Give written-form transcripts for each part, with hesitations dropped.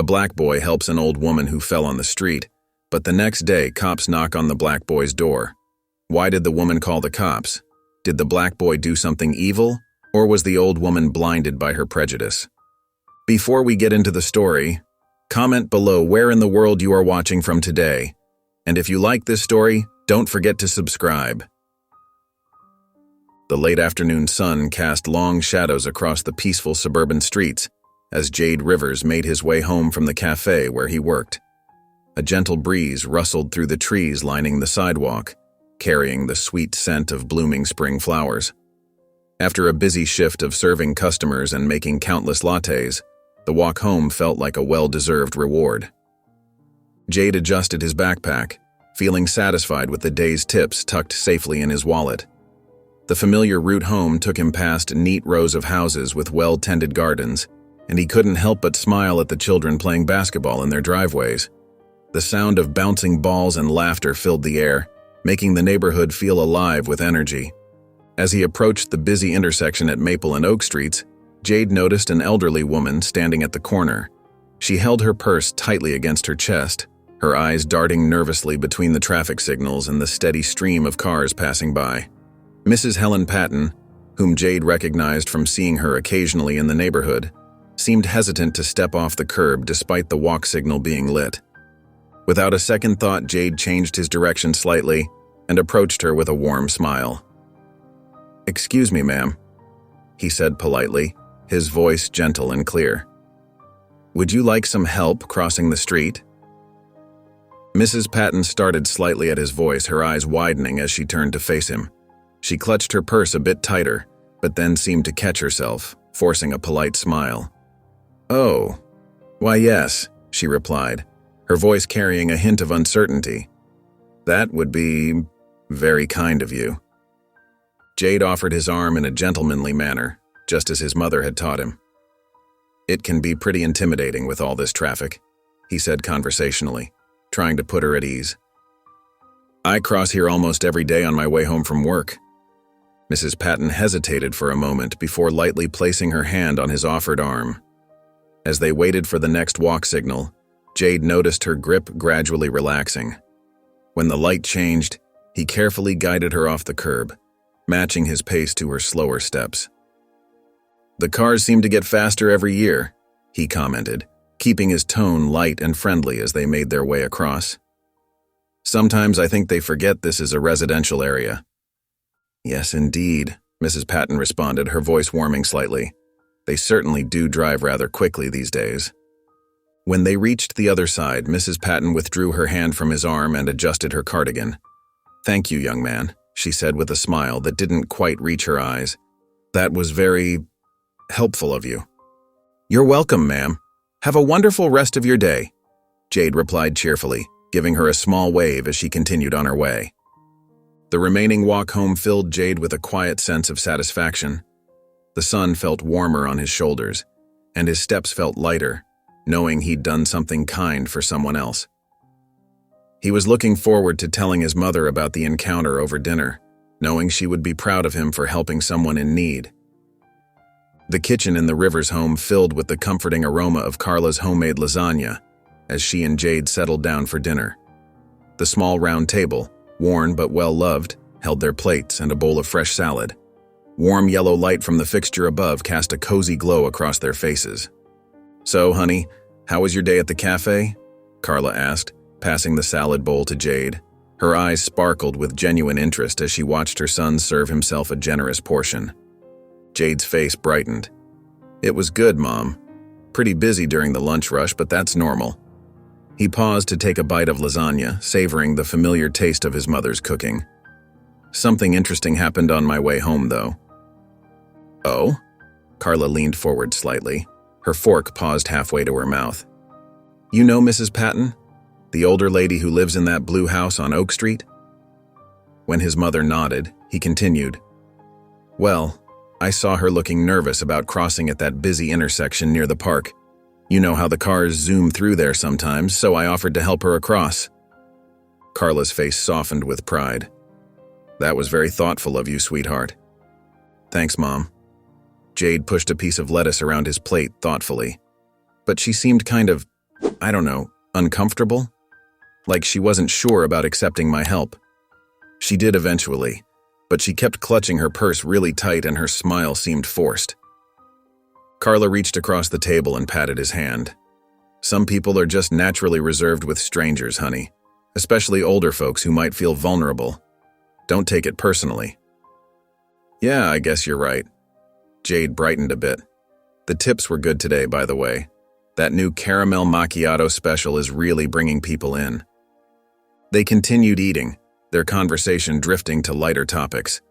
A black boy helps an old woman who fell on the street, but the next day cops knock on the black boy's door. Why did the woman call the cops? Did the black boy do something evil, or was the old woman blinded by her prejudice? Before we get into the story, comment below where in the world you are watching from today. And if you like this story, don't forget to subscribe. The late afternoon sun cast long shadows across the peaceful suburban streets as Jade Rivers made his way home from the cafe where he worked. A gentle breeze rustled through the trees lining the sidewalk, carrying the sweet scent of blooming spring flowers. After a busy shift of serving customers and making countless lattes, the walk home felt like a well-deserved reward. Jade adjusted his backpack, feeling satisfied with the day's tips tucked safely in his wallet. The familiar route home took him past neat rows of houses with well-tended gardens, and he couldn't help but smile at the children playing basketball in their driveways. The sound of bouncing balls and laughter filled the air, making the neighborhood feel alive with energy. As he approached the busy intersection at Maple and Oak Streets, Jade noticed an elderly woman standing at the corner. She held her purse tightly against her chest, her eyes darting nervously between the traffic signals and the steady stream of cars passing by. Mrs. Helen Patton, whom Jade recognized from seeing her occasionally in the neighborhood, seemed hesitant to step off the curb despite the walk signal being lit. Without a second thought, Jade changed his direction slightly and approached her with a warm smile. "Excuse me, ma'am," he said politely, his voice gentle and clear. "Would you like some help crossing the street?" Mrs. Patton started slightly at his voice, her eyes widening as she turned to face him. She clutched her purse a bit tighter, but then seemed to catch herself, forcing a polite smile. "Oh, why yes," she replied, her voice carrying a hint of uncertainty. "That would be very kind of you." Jade offered his arm in a gentlemanly manner, just as his mother had taught him. "It can be pretty intimidating with all this traffic," he said conversationally, trying to put her at ease. "I cross here almost every day on my way home from work." Mrs. Patton hesitated for a moment before lightly placing her hand on his offered arm. As they waited for the next walk signal, Jade noticed her grip gradually relaxing. When the light changed, he carefully guided her off the curb, matching his pace to her slower steps. "The cars seem to get faster every year," he commented, keeping his tone light and friendly as they made their way across. "Sometimes I think they forget this is a residential area." "Yes, indeed," Mrs. Patton responded, her voice warming slightly. "They certainly do drive rather quickly these days." When they reached the other side, Mrs. Patton withdrew her hand from his arm and adjusted her cardigan. "Thank you, young man," she said with a smile that didn't quite reach her eyes. "That was very helpful of you." "You're welcome, ma'am. Have a wonderful rest of your day," Jade replied cheerfully, giving her a small wave as she continued on her way. The remaining walk home filled Jade with a quiet sense of satisfaction. The sun felt warmer on his shoulders, and his steps felt lighter, knowing he'd done something kind for someone else. He was looking forward to telling his mother about the encounter over dinner, knowing she would be proud of him for helping someone in need. The kitchen in the Rivers home filled with the comforting aroma of Carla's homemade lasagna as she and Jade settled down for dinner. The small round table, worn but well-loved, held their plates and a bowl of fresh salad. Warm yellow light from the fixture above cast a cozy glow across their faces. "So, honey, how was your day at the cafe?" Carla asked, passing the salad bowl to Jade. Her eyes sparkled with genuine interest as she watched her son serve himself a generous portion. Jade's face brightened. "It was good, Mom. Pretty busy during the lunch rush, but that's normal." He paused to take a bite of lasagna, savoring the familiar taste of his mother's cooking. "Something interesting happened on my way home, though." "Oh?" Carla leaned forward slightly. Her fork paused halfway to her mouth. "You know Mrs. Patton? The older lady who lives in that blue house on Oak Street?" When his mother nodded, he continued, "Well, I saw her looking nervous about crossing at that busy intersection near the park. You know how the cars zoom through there sometimes, so I offered to help her across." Carla's face softened with pride. "That was very thoughtful of you, sweetheart." "Thanks, Mom." Jade pushed a piece of lettuce around his plate thoughtfully, but she seemed kind of I don't know, uncomfortable? Like she wasn't sure about accepting my help. She did eventually, but she kept clutching her purse really tight and her smile seemed forced. Carla reached across the table and patted his hand. Some people are just naturally reserved with strangers, honey, especially older folks who might feel vulnerable. Don't take it personally. Yeah, I guess you're right. Jade brightened a bit. The tips were good today, by the way. That new caramel macchiato special is really bringing people in. They continued eating, their conversation drifting to lighter topics.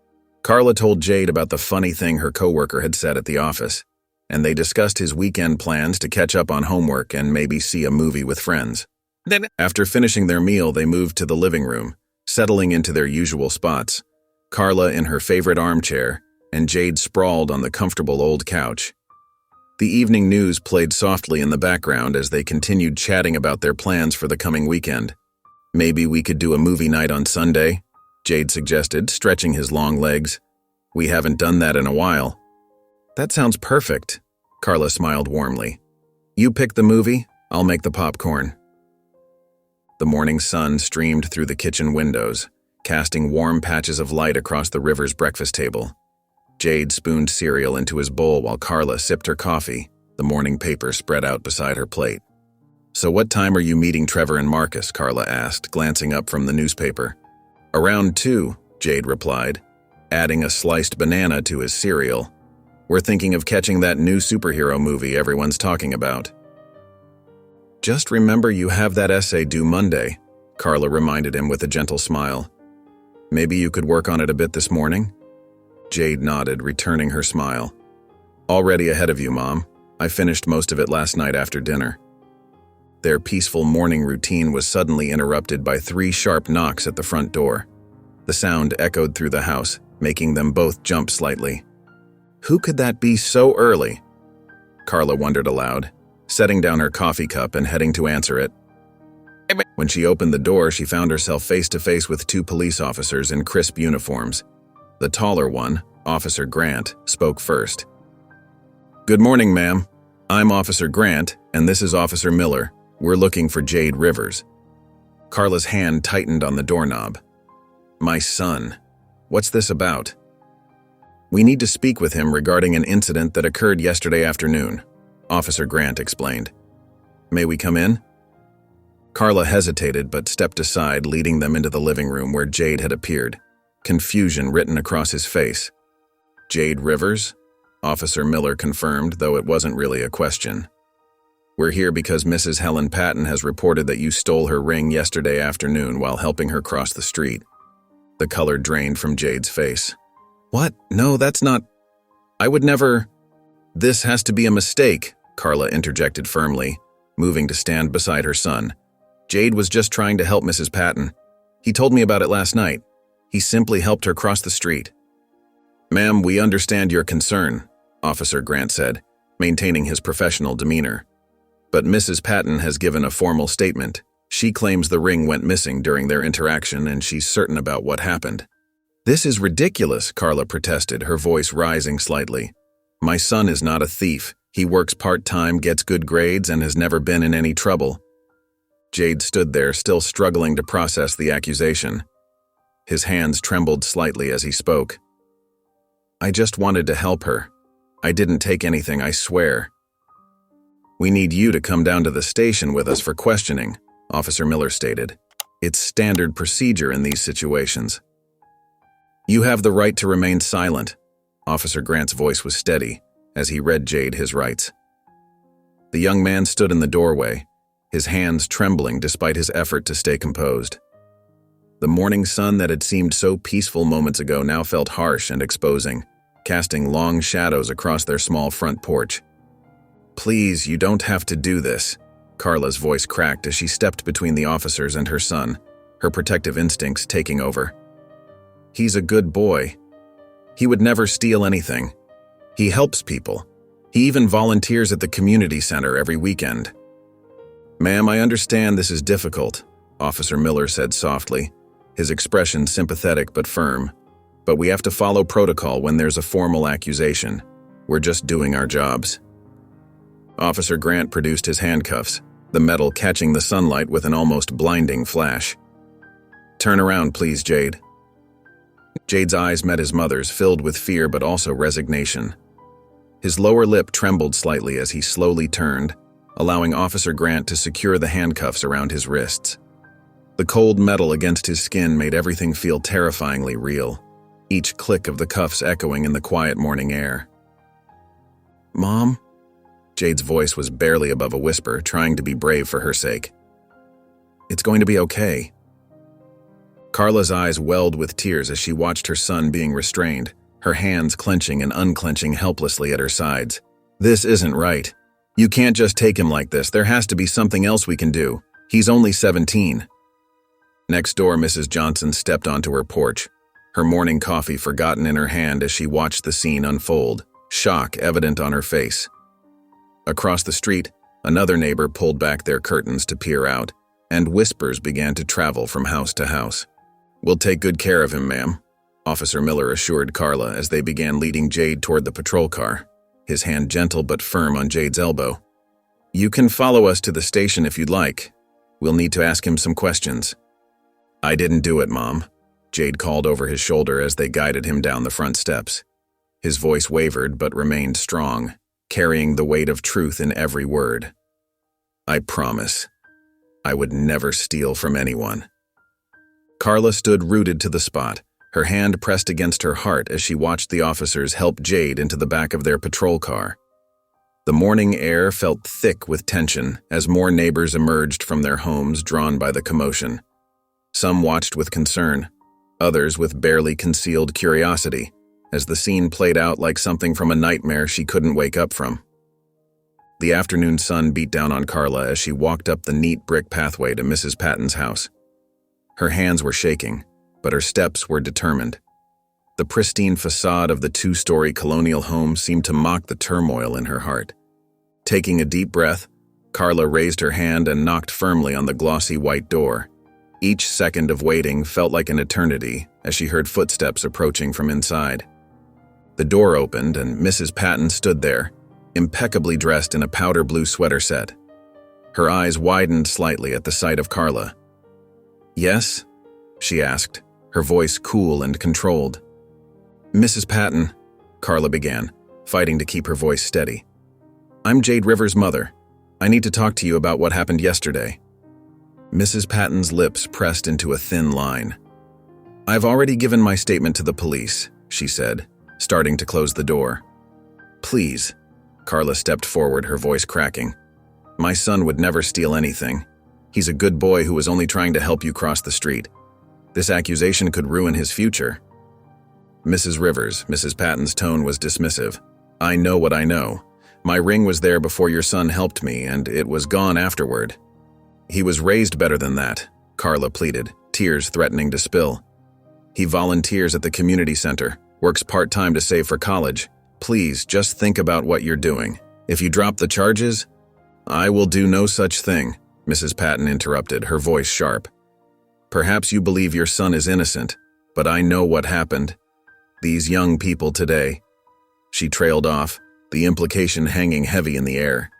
Carla told Jade about the funny thing her coworker had said at the office, and they discussed his weekend plans to catch up on homework and maybe see a movie with friends. After finishing their meal, they moved to the living room, settling into their usual spots. Carla in her favorite armchair, and Jade sprawled on the comfortable old couch. The evening news played softly in the background as they continued chatting about their plans for the coming weekend. Maybe we could do a movie night on Sunday, Jade suggested, stretching his long legs. We haven't done that in a while. That sounds perfect, Carla smiled warmly. You pick the movie, I'll make the popcorn. The morning sun streamed through the kitchen windows, casting warm patches of light across the river's breakfast table. Jade spooned cereal into his bowl while Carla sipped her coffee, the morning paper spread out beside her plate. So what time are you meeting Trevor and Marcus? Carla asked, glancing up from the newspaper. Around 2, Jade replied, adding a sliced banana to his cereal. We're thinking of catching that new superhero movie everyone's talking about. Just remember you have that essay due Monday, Carla reminded him with a gentle smile. Maybe you could work on it a bit this morning? Jade nodded, returning her smile. Already ahead of you, Mom. I finished most of it last night after dinner. Their peaceful morning routine was suddenly interrupted by 3 sharp knocks at the front door. The sound echoed through the house, making them both jump slightly. Who could that be so early? Carla wondered aloud, setting down her coffee cup and heading to answer it. When she opened the door, she found herself face to face with 2 police officers in crisp uniforms. The taller one, Officer Grant, spoke first. Good morning, ma'am. I'm Officer Grant, and this is Officer Miller. We're looking for Jade Rivers. Carla's hand tightened on the doorknob. My son. What's this about? We need to speak with him regarding an incident that occurred yesterday afternoon, Officer Grant explained. May we come in? Carla hesitated but stepped aside, leading them into the living room where Jade had appeared, confusion written across his face. Jade Rivers? Officer Miller confirmed, though it wasn't really a question. We're here because Mrs. Helen Patton has reported that you stole her ring yesterday afternoon while helping her cross the street. The color drained from Jade's face. What? No, that's not… I would never… This has to be a mistake, Carla interjected firmly, moving to stand beside her son. Jade was just trying to help Mrs. Patton. He told me about it last night. He simply helped her cross the street. Ma'am, we understand your concern, Officer Grant said, maintaining his professional demeanor. But Mrs. Patton has given a formal statement. She claims the ring went missing during their interaction and she's certain about what happened. This is ridiculous, Carla protested, her voice rising slightly. My son is not a thief. He works part-time, gets good grades, and has never been in any trouble. Jade stood there, still struggling to process the accusation. His hands trembled slightly as he spoke. I just wanted to help her. I didn't take anything, I swear. We need you to come down to the station with us for questioning, Officer Miller stated. It's standard procedure in these situations. You have the right to remain silent. Officer Grant's voice was steady as he read Jade his rights. The young man stood in the doorway, his hands trembling despite his effort to stay composed. The morning sun that had seemed so peaceful moments ago now felt harsh and exposing, casting long shadows across their small front porch. Please, you don't have to do this, Carla's voice cracked as she stepped between the officers and her son, her protective instincts taking over. He's a good boy. He would never steal anything. He helps people. He even volunteers at the community center every weekend. Ma'am, I understand this is difficult, Officer Miller said softly, his expression sympathetic but firm. But we have to follow protocol when there's a formal accusation. We're just doing our jobs. Officer Grant produced his handcuffs, the metal catching the sunlight with an almost blinding flash. "Turn around, please, Jade." Jade's eyes met his mother's, filled with fear but also resignation. His lower lip trembled slightly as he slowly turned, allowing Officer Grant to secure the handcuffs around his wrists. The cold metal against his skin made everything feel terrifyingly real, each click of the cuffs echoing in the quiet morning air. "Mom?" Jade's voice was barely above a whisper, trying to be brave for her sake. "It's going to be okay." Carla's eyes welled with tears as she watched her son being restrained, her hands clenching and unclenching helplessly at her sides. "This isn't right. You can't just take him like this. There has to be something else we can do. He's only 17. Next door, Mrs. Johnson stepped onto her porch, her morning coffee forgotten in her hand as she watched the scene unfold, shock evident on her face. Across the street, another neighbor pulled back their curtains to peer out, and whispers began to travel from house to house. "We'll take good care of him, ma'am," Officer Miller assured Carla as they began leading Jade toward the patrol car, his hand gentle but firm on Jade's elbow. "You can follow us to the station if you'd like. We'll need to ask him some questions." "I didn't do it, Mom," Jade called over his shoulder as they guided him down the front steps. His voice wavered but remained strong, carrying the weight of truth in every word. "I promise. I would never steal from anyone." Carla stood rooted to the spot, her hand pressed against her heart as she watched the officers help Jade into the back of their patrol car. The morning air felt thick with tension as more neighbors emerged from their homes drawn by the commotion. Some watched with concern, others with barely concealed curiosity, as the scene played out like something from a nightmare she couldn't wake up from. The afternoon sun beat down on Carla as she walked up the neat brick pathway to Mrs. Patton's house. Her hands were shaking, but her steps were determined. The pristine facade of the two-story colonial home seemed to mock the turmoil in her heart. Taking a deep breath, Carla raised her hand and knocked firmly on the glossy white door. Each second of waiting felt like an eternity as she heard footsteps approaching from inside. The door opened and Mrs. Patton stood there, impeccably dressed in a powder blue sweater set. Her eyes widened slightly at the sight of Carla. "Yes?" she asked, her voice cool and controlled. "Mrs. Patton," Carla began, fighting to keep her voice steady. "I'm Jade Rivers' mother. I need to talk to you about what happened yesterday." Mrs. Patton's lips pressed into a thin line. "I've already given my statement to the police," she said, starting to close the door. "Please," Carla stepped forward, her voice cracking. "My son would never steal anything. He's a good boy who was only trying to help you cross the street. This accusation could ruin his future." "Mrs. Rivers," Mrs. Patton's tone was dismissive. "I know what I know. My ring was there before your son helped me, and it was gone afterward." "He was raised better than that," Carla pleaded, tears threatening to spill. "He volunteers at the community center, works part-time to save for college. Please, just think about what you're doing. If you drop the charges—" "I will do no such thing," Mrs. Patton interrupted, her voice sharp. "Perhaps you believe your son is innocent, but I know what happened. These young people today—" She trailed off, the implication hanging heavy in the air.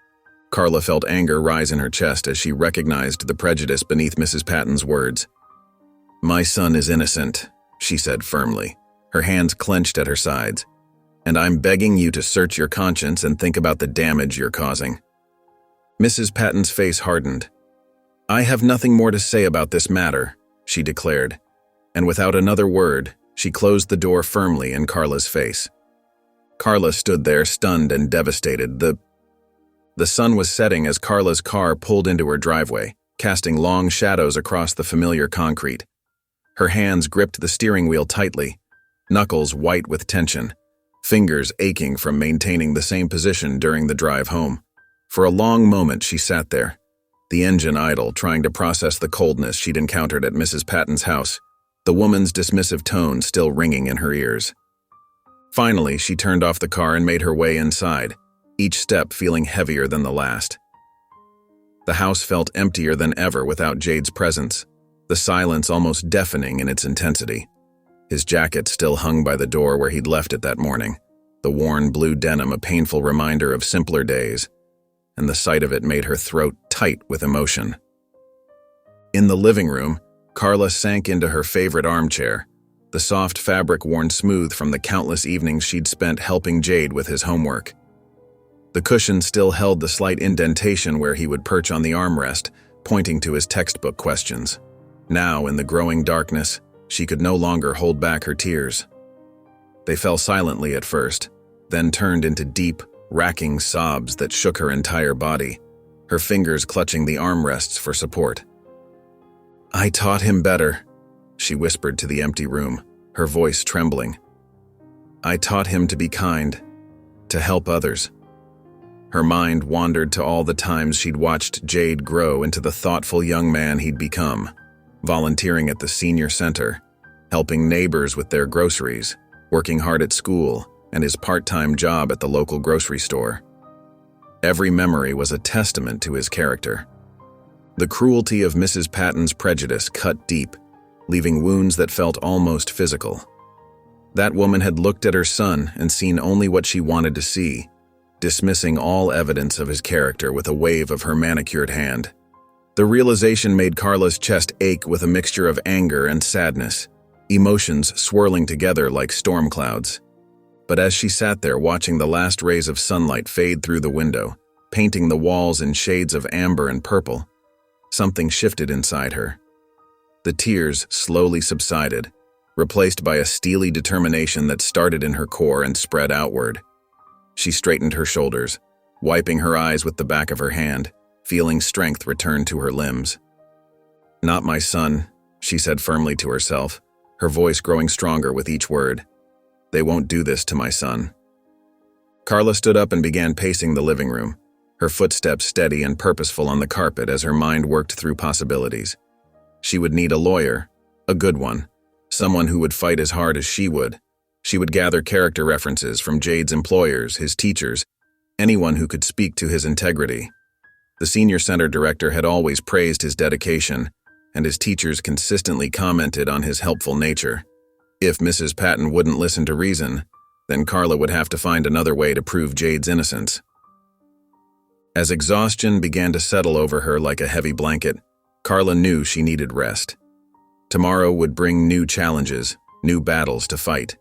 Carla felt anger rise in her chest as she recognized the prejudice beneath Mrs. Patton's words. "My son is innocent," she said firmly, her hands clenched at her sides. "And I'm begging you to search your conscience and think about the damage you're causing." Mrs. Patton's face hardened. "I have nothing more to say about this matter," she declared, and without another word, she closed the door firmly in Carla's face. Carla stood there stunned and devastated. The sun was setting as Carla's car pulled into her driveway, casting long shadows across the familiar concrete. Her hands gripped the steering wheel tightly, knuckles white with tension, fingers aching from maintaining the same position during the drive home. For a long moment she sat there, the engine idle, trying to process the coldness she'd encountered at Mrs. Patton's house, the woman's dismissive tone still ringing in her ears. Finally, she turned off the car and made her way inside, each step feeling heavier than the last. The house felt emptier than ever without Jade's presence, the silence almost deafening in its intensity. His jacket still hung by the door where he'd left it that morning, the worn blue denim a painful reminder of simpler days, and the sight of it made her throat tight with emotion. In the living room, Carla sank into her favorite armchair, the soft fabric worn smooth from the countless evenings she'd spent helping Jade with his homework. The cushion still held the slight indentation where he would perch on the armrest, pointing to his textbook questions. Now, in the growing darkness, she could no longer hold back her tears. They fell silently at first, then turned into deep, racking sobs that shook her entire body, her fingers clutching the armrests for support. "I taught him better," she whispered to the empty room, her voice trembling. "I taught him to be kind, to help others." Her mind wandered to all the times she'd watched Jade grow into the thoughtful young man he'd become, volunteering at the senior center, helping neighbors with their groceries, working hard at school, and his part-time job at the local grocery store. Every memory was a testament to his character. The cruelty of Mrs. Patton's prejudice cut deep, leaving wounds that felt almost physical. That woman had looked at her son and seen only what she wanted to see, dismissing all evidence of his character with a wave of her manicured hand. The realization made Carla's chest ache with a mixture of anger and sadness, emotions swirling together like storm clouds. But as she sat there watching the last rays of sunlight fade through the window, painting the walls in shades of amber and purple, something shifted inside her. The tears slowly subsided, replaced by a steely determination that started in her core and spread outward. She straightened her shoulders, wiping her eyes with the back of her hand, feeling strength return to her limbs. "Not my son," she said firmly to herself, her voice growing stronger with each word. "They won't do this to my son." Carla stood up and began pacing the living room, her footsteps steady and purposeful on the carpet as her mind worked through possibilities. She would need a lawyer, a good one, someone who would fight as hard as she would. She would gather character references from Jade's employers, his teachers, anyone who could speak to his integrity. The senior center director had always praised his dedication, and his teachers consistently commented on his helpful nature. If Mrs. Patton wouldn't listen to reason, then Carla would have to find another way to prove Jade's innocence. As exhaustion began to settle over her like a heavy blanket, Carla knew she needed rest. Tomorrow would bring new challenges, new battles to fight.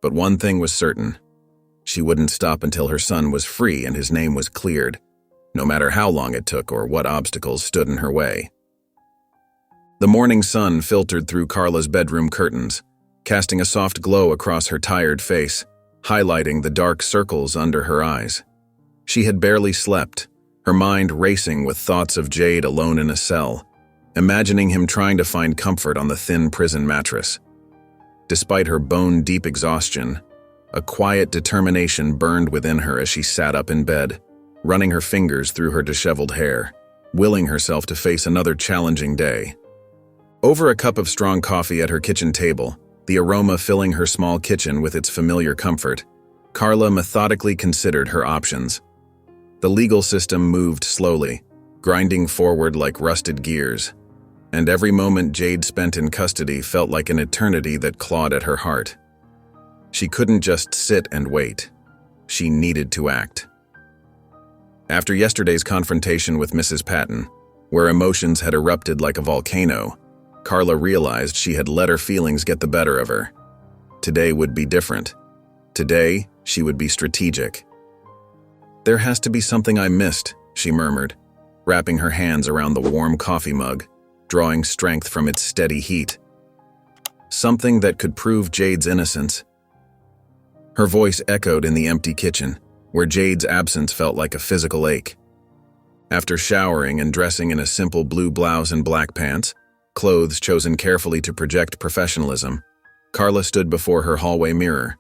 But one thing was certain. She wouldn't stop until her son was free and his name was cleared, no matter how long it took or what obstacles stood in her way. The morning sun filtered through Carla's bedroom curtains, casting a soft glow across her tired face, highlighting the dark circles under her eyes. She had barely slept, her mind racing with thoughts of Jade alone in a cell, imagining him trying to find comfort on the thin prison mattress. Despite her bone-deep exhaustion, a quiet determination burned within her as she sat up in bed, running her fingers through her disheveled hair, willing herself to face another challenging day. Over a cup of strong coffee at her kitchen table, the aroma filling her small kitchen with its familiar comfort, Carla methodically considered her options. The legal system moved slowly, grinding forward like rusted gears, and every moment Jade spent in custody felt like an eternity that clawed at her heart. She couldn't just sit and wait. She needed to act. After yesterday's confrontation with Mrs. Patton, where emotions had erupted like a volcano, Carla realized she had let her feelings get the better of her. Today would be different. Today, she would be strategic. "There has to be something I missed," she murmured, wrapping her hands around the warm coffee mug, drawing strength from its steady heat. Something that could prove Jade's innocence. Her voice echoed in the empty kitchen, where Jade's absence felt like a physical ache. After showering and dressing in a simple blue blouse and black pants, clothes chosen carefully to project professionalism, Carla stood before her hallway mirror.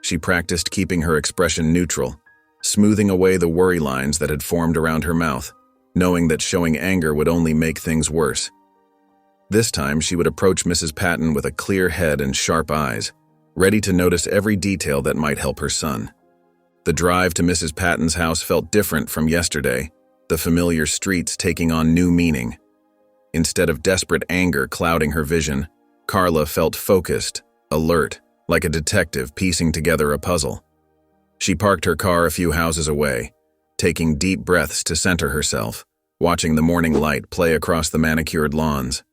She practiced keeping her expression neutral, smoothing away the worry lines that had formed around her mouth, knowing that showing anger would only make things worse. This time, she would approach Mrs. Patton with a clear head and sharp eyes, ready to notice every detail that might help her son. The drive to Mrs. Patton's house felt different from yesterday, the familiar streets taking on new meaning. Instead of desperate anger clouding her vision, Carla felt focused, alert, like a detective piecing together a puzzle. She parked her car a few houses away, taking deep breaths to center herself, watching the morning light play across the manicured lawns.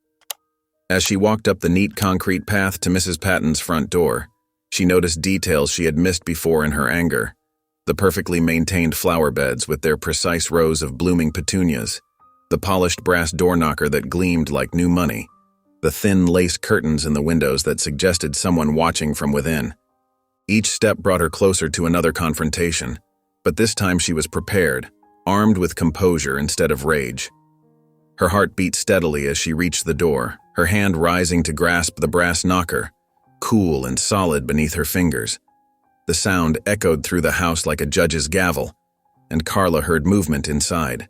As she walked up the neat concrete path to Mrs. Patton's front door, she noticed details she had missed before in her anger. The perfectly maintained flower beds with their precise rows of blooming petunias, the polished brass door knocker that gleamed like new money, the thin lace curtains in the windows that suggested someone watching from within. Each step brought her closer to another confrontation, but this time she was prepared, armed with composure instead of rage. Her heart beat steadily as she reached the door, her hand rising to grasp the brass knocker, cool and solid beneath her fingers. The sound echoed through the house like a judge's gavel, and Carla heard movement inside.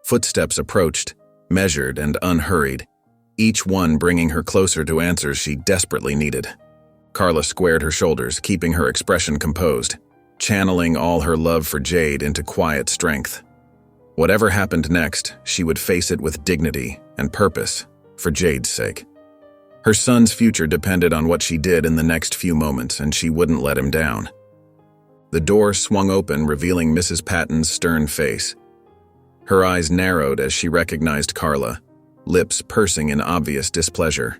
Footsteps approached, measured and unhurried, each one bringing her closer to answers she desperately needed. Carla squared her shoulders, keeping her expression composed, channeling all her love for Jade into quiet strength. Whatever happened next, she would face it with dignity and purpose, for Jade's sake. Her son's future depended on what she did in the next few moments, and she wouldn't let him down. The door swung open, revealing Mrs. Patton's stern face. Her eyes narrowed as she recognized Carla, lips pursing in obvious displeasure.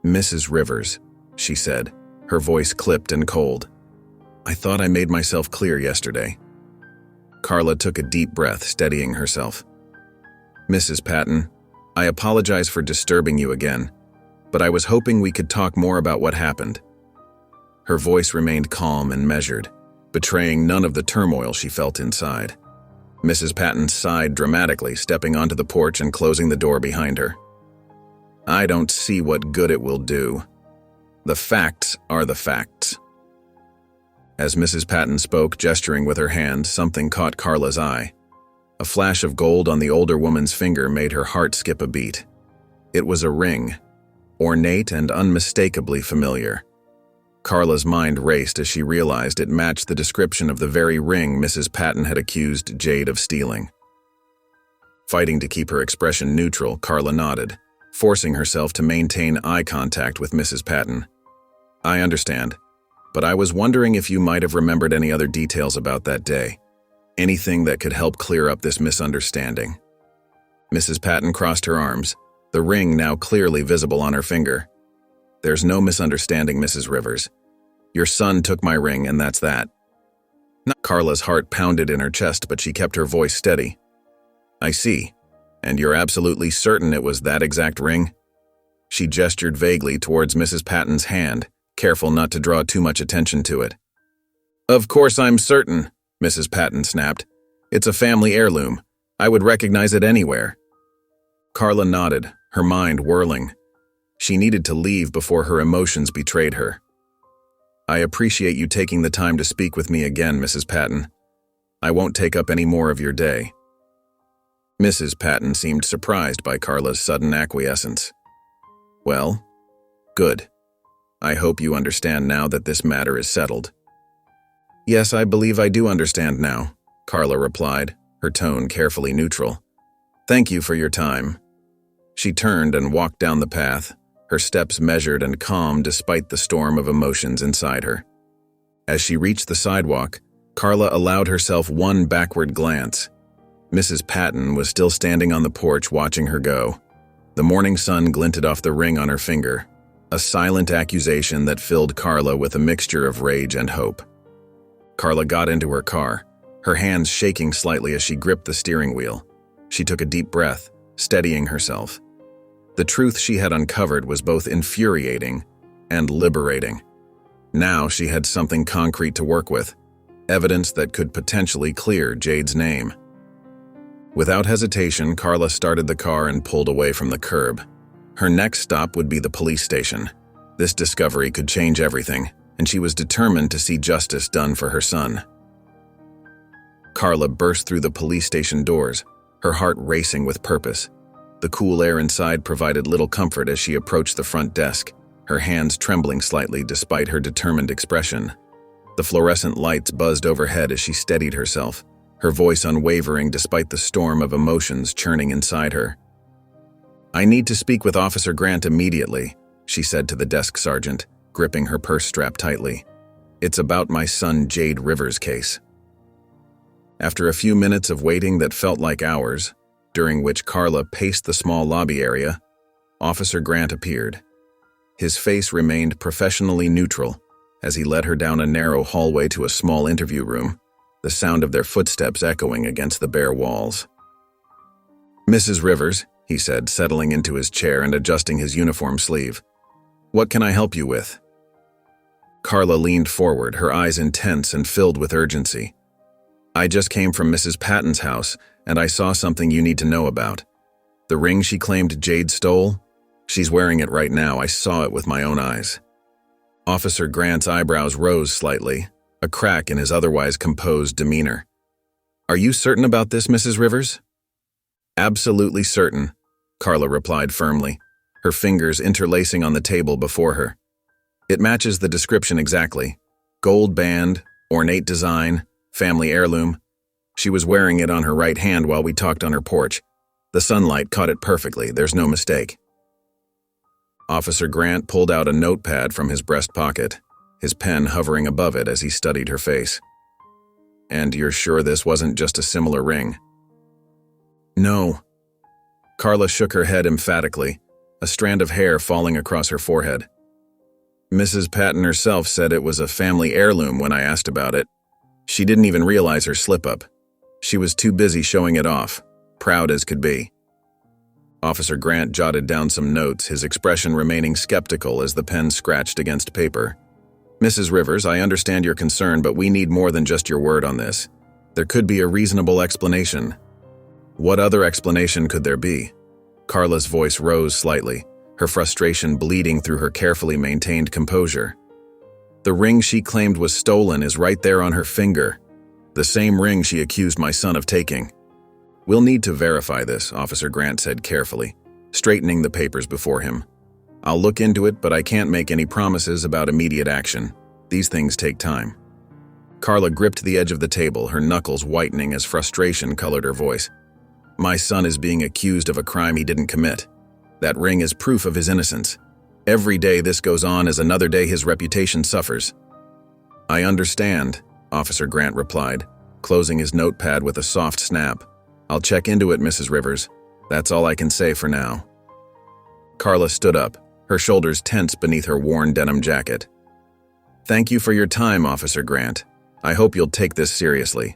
"Mrs. Rivers," she said, her voice clipped and cold. "I thought I made myself clear yesterday." Carla took a deep breath, steadying herself. "Mrs. Patton, I apologize for disturbing you again, but I was hoping we could talk more about what happened." Her voice remained calm and measured, betraying none of the turmoil she felt inside. Mrs. Patton sighed dramatically, stepping onto the porch and closing the door behind her. "I don't see what good it will do. The facts are the facts." As Mrs. Patton spoke, gesturing with her hand, something caught Carla's eye. A flash of gold on the older woman's finger made her heart skip a beat. It was a ring, ornate and unmistakably familiar. Carla's mind raced as she realized it matched the description of the very ring Mrs. Patton had accused Jade of stealing. Fighting to keep her expression neutral, Carla nodded, forcing herself to maintain eye contact with Mrs. Patton. "I understand, but I was wondering if you might have remembered any other details about that day. Anything that could help clear up this misunderstanding." Mrs. Patton crossed her arms, the ring now clearly visible on her finger. "There's no misunderstanding, Mrs. Rivers. Your son took my ring, and that's that." Carla's heart pounded in her chest, but she kept her voice steady. "I see. And you're absolutely certain it was that exact ring?" She gestured vaguely towards Mrs. Patton's hand, careful not to draw too much attention to it. "Of course I'm certain," Mrs. Patton snapped. "It's a family heirloom. I would recognize it anywhere." Carla nodded, her mind whirling. She needed to leave before her emotions betrayed her. "I appreciate you taking the time to speak with me again, Mrs. Patton. I won't take up any more of your day." Mrs. Patton seemed surprised by Carla's sudden acquiescence. "Well, good. I hope you understand now that this matter is settled." "Yes, I believe I do understand now," Carla replied, her tone carefully neutral. "Thank you for your time." She turned and walked down the path, her steps measured and calm despite the storm of emotions inside her. As she reached the sidewalk, Carla allowed herself one backward glance. Mrs. Patton was still standing on the porch watching her go. The morning sun glinted off the ring on her finger, a silent accusation that filled Carla with a mixture of rage and hope. Carla got into her car, her hands shaking slightly as she gripped the steering wheel. She took a deep breath, steadying herself. The truth she had uncovered was both infuriating and liberating. Now she had something concrete to work with, evidence that could potentially clear Jade's name. Without hesitation, Carla started the car and pulled away from the curb. Her next stop would be the police station. This discovery could change everything, and she was determined to see justice done for her son. Carla burst through the police station doors, her heart racing with purpose. The cool air inside provided little comfort as she approached the front desk, her hands trembling slightly despite her determined expression. The fluorescent lights buzzed overhead as she steadied herself, her voice unwavering despite the storm of emotions churning inside her. "I need to speak with Officer Grant immediately," she said to the desk sergeant, gripping her purse strap tightly. "It's about my son Jade Rivers' case." After a few minutes of waiting that felt like hours, during which Carla paced the small lobby area, Officer Grant appeared. His face remained professionally neutral as he led her down a narrow hallway to a small interview room, the sound of their footsteps echoing against the bare walls. "Mrs. Rivers," he said, settling into his chair and adjusting his uniform sleeve. "What can I help you with?" Carla leaned forward, her eyes intense and filled with urgency. "I just came from Mrs. Patton's house, and I saw something you need to know about. The ring she claimed Jade stole? She's wearing it right now. I saw it with my own eyes." Officer Grant's eyebrows rose slightly, a crack in his otherwise composed demeanor. "Are you certain about this, Mrs. Rivers?" "Absolutely certain," Carla replied firmly, her fingers interlacing on the table before her. "It matches the description exactly. Gold band, ornate design, family heirloom. She was wearing it on her right hand while we talked on her porch. The sunlight caught it perfectly, there's no mistake." Officer Grant pulled out a notepad from his breast pocket, his pen hovering above it as he studied her face. "And you're sure this wasn't just a similar ring?" "No." Carla shook her head emphatically, a strand of hair falling across her forehead. "Mrs. Patton herself said it was a family heirloom when I asked about it. She didn't even realize her slip-up. She was too busy showing it off, proud as could be." Officer Grant jotted down some notes, his expression remaining skeptical as the pen scratched against paper. "Mrs. Rivers, I understand your concern, but we need more than just your word on this. There could be a reasonable explanation." "What other explanation could there be?" Carla's voice rose slightly, her frustration bleeding through her carefully maintained composure. "The ring she claimed was stolen is right there on her finger. The same ring she accused my son of taking." "We'll need to verify this," Officer Grant said carefully, straightening the papers before him. "I'll look into it, but I can't make any promises about immediate action. These things take time." Carla gripped the edge of the table, her knuckles whitening as frustration colored her voice. "My son is being accused of a crime he didn't commit. That ring is proof of his innocence. Every day this goes on is another day his reputation suffers." "I understand," Officer Grant replied, closing his notepad with a soft snap. "I'll check into it, Mrs. Rivers. That's all I can say for now." Carla stood up, her shoulders tense beneath her worn denim jacket. "Thank you for your time, Officer Grant. I hope you'll take this seriously.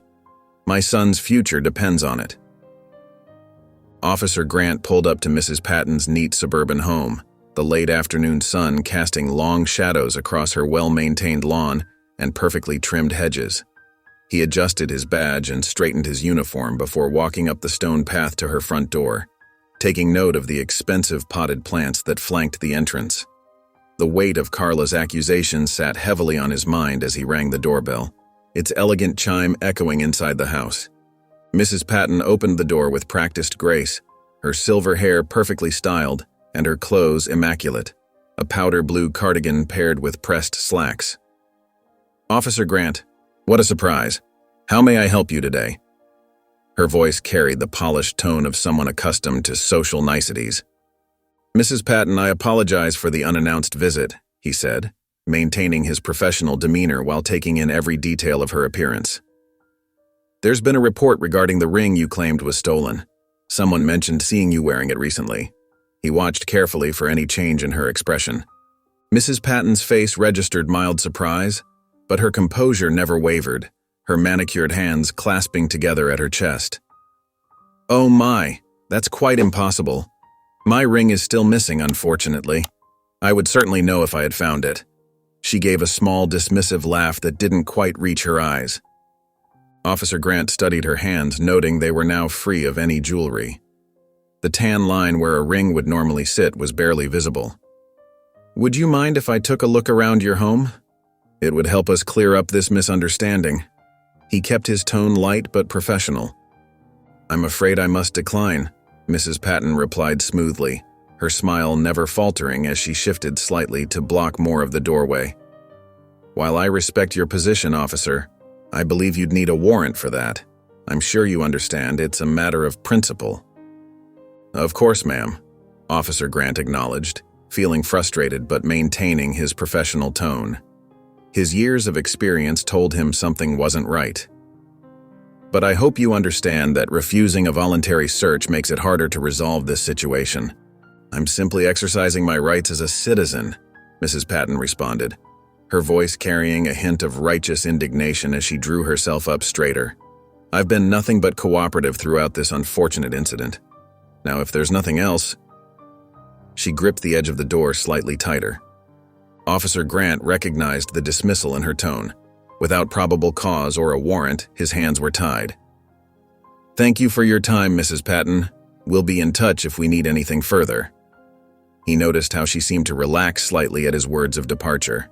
My son's future depends on it." Officer Grant pulled up to Mrs. Patton's neat suburban home, the late afternoon sun casting long shadows across her well-maintained lawn and perfectly trimmed hedges. He adjusted his badge and straightened his uniform before walking up the stone path to her front door, taking note of the expensive potted plants that flanked the entrance. The weight of Carla's accusations sat heavily on his mind as he rang the doorbell, its elegant chime echoing inside the house. Mrs. Patton opened the door with practiced grace, her silver hair perfectly styled and her clothes immaculate, a powder blue cardigan paired with pressed slacks. "Officer Grant, what a surprise. How may I help you today?" Her voice carried the polished tone of someone accustomed to social niceties. "Mrs. Patton, I apologize for the unannounced visit," he said, maintaining his professional demeanor while taking in every detail of her appearance. "There's been a report regarding the ring you claimed was stolen. Someone mentioned seeing you wearing it recently." He watched carefully for any change in her expression. Mrs. Patton's face registered mild surprise, but her composure never wavered, her manicured hands clasping together at her chest. "Oh my, that's quite impossible. My ring is still missing, unfortunately. I would certainly know if I had found it." She gave a small, dismissive laugh that didn't quite reach her eyes. Officer Grant studied her hands, noting they were now free of any jewelry. The tan line where a ring would normally sit was barely visible. "Would you mind if I took a look around your home? It would help us clear up this misunderstanding." He kept his tone light but professional. "I'm afraid I must decline," Mrs. Patton replied smoothly, her smile never faltering as she shifted slightly to block more of the doorway. "While I respect your position, officer, I believe you'd need a warrant for that. I'm sure you understand it's a matter of principle." "Of course, ma'am," Officer Grant acknowledged, feeling frustrated but maintaining his professional tone. His years of experience told him something wasn't right. But I hope you understand that refusing a voluntary search makes it harder to resolve this situation. I'm simply exercising my rights as a citizen, Mrs. Patton responded, her voice carrying a hint of righteous indignation as she drew herself up straighter. I've been nothing but cooperative throughout this unfortunate incident. Now, if there's nothing else... She gripped the edge of the door slightly tighter. Officer Grant recognized the dismissal in her tone. Without probable cause or a warrant, his hands were tied. Thank you for your time, Mrs. Patton. We'll be in touch if we need anything further. He noticed how she seemed to relax slightly at his words of departure.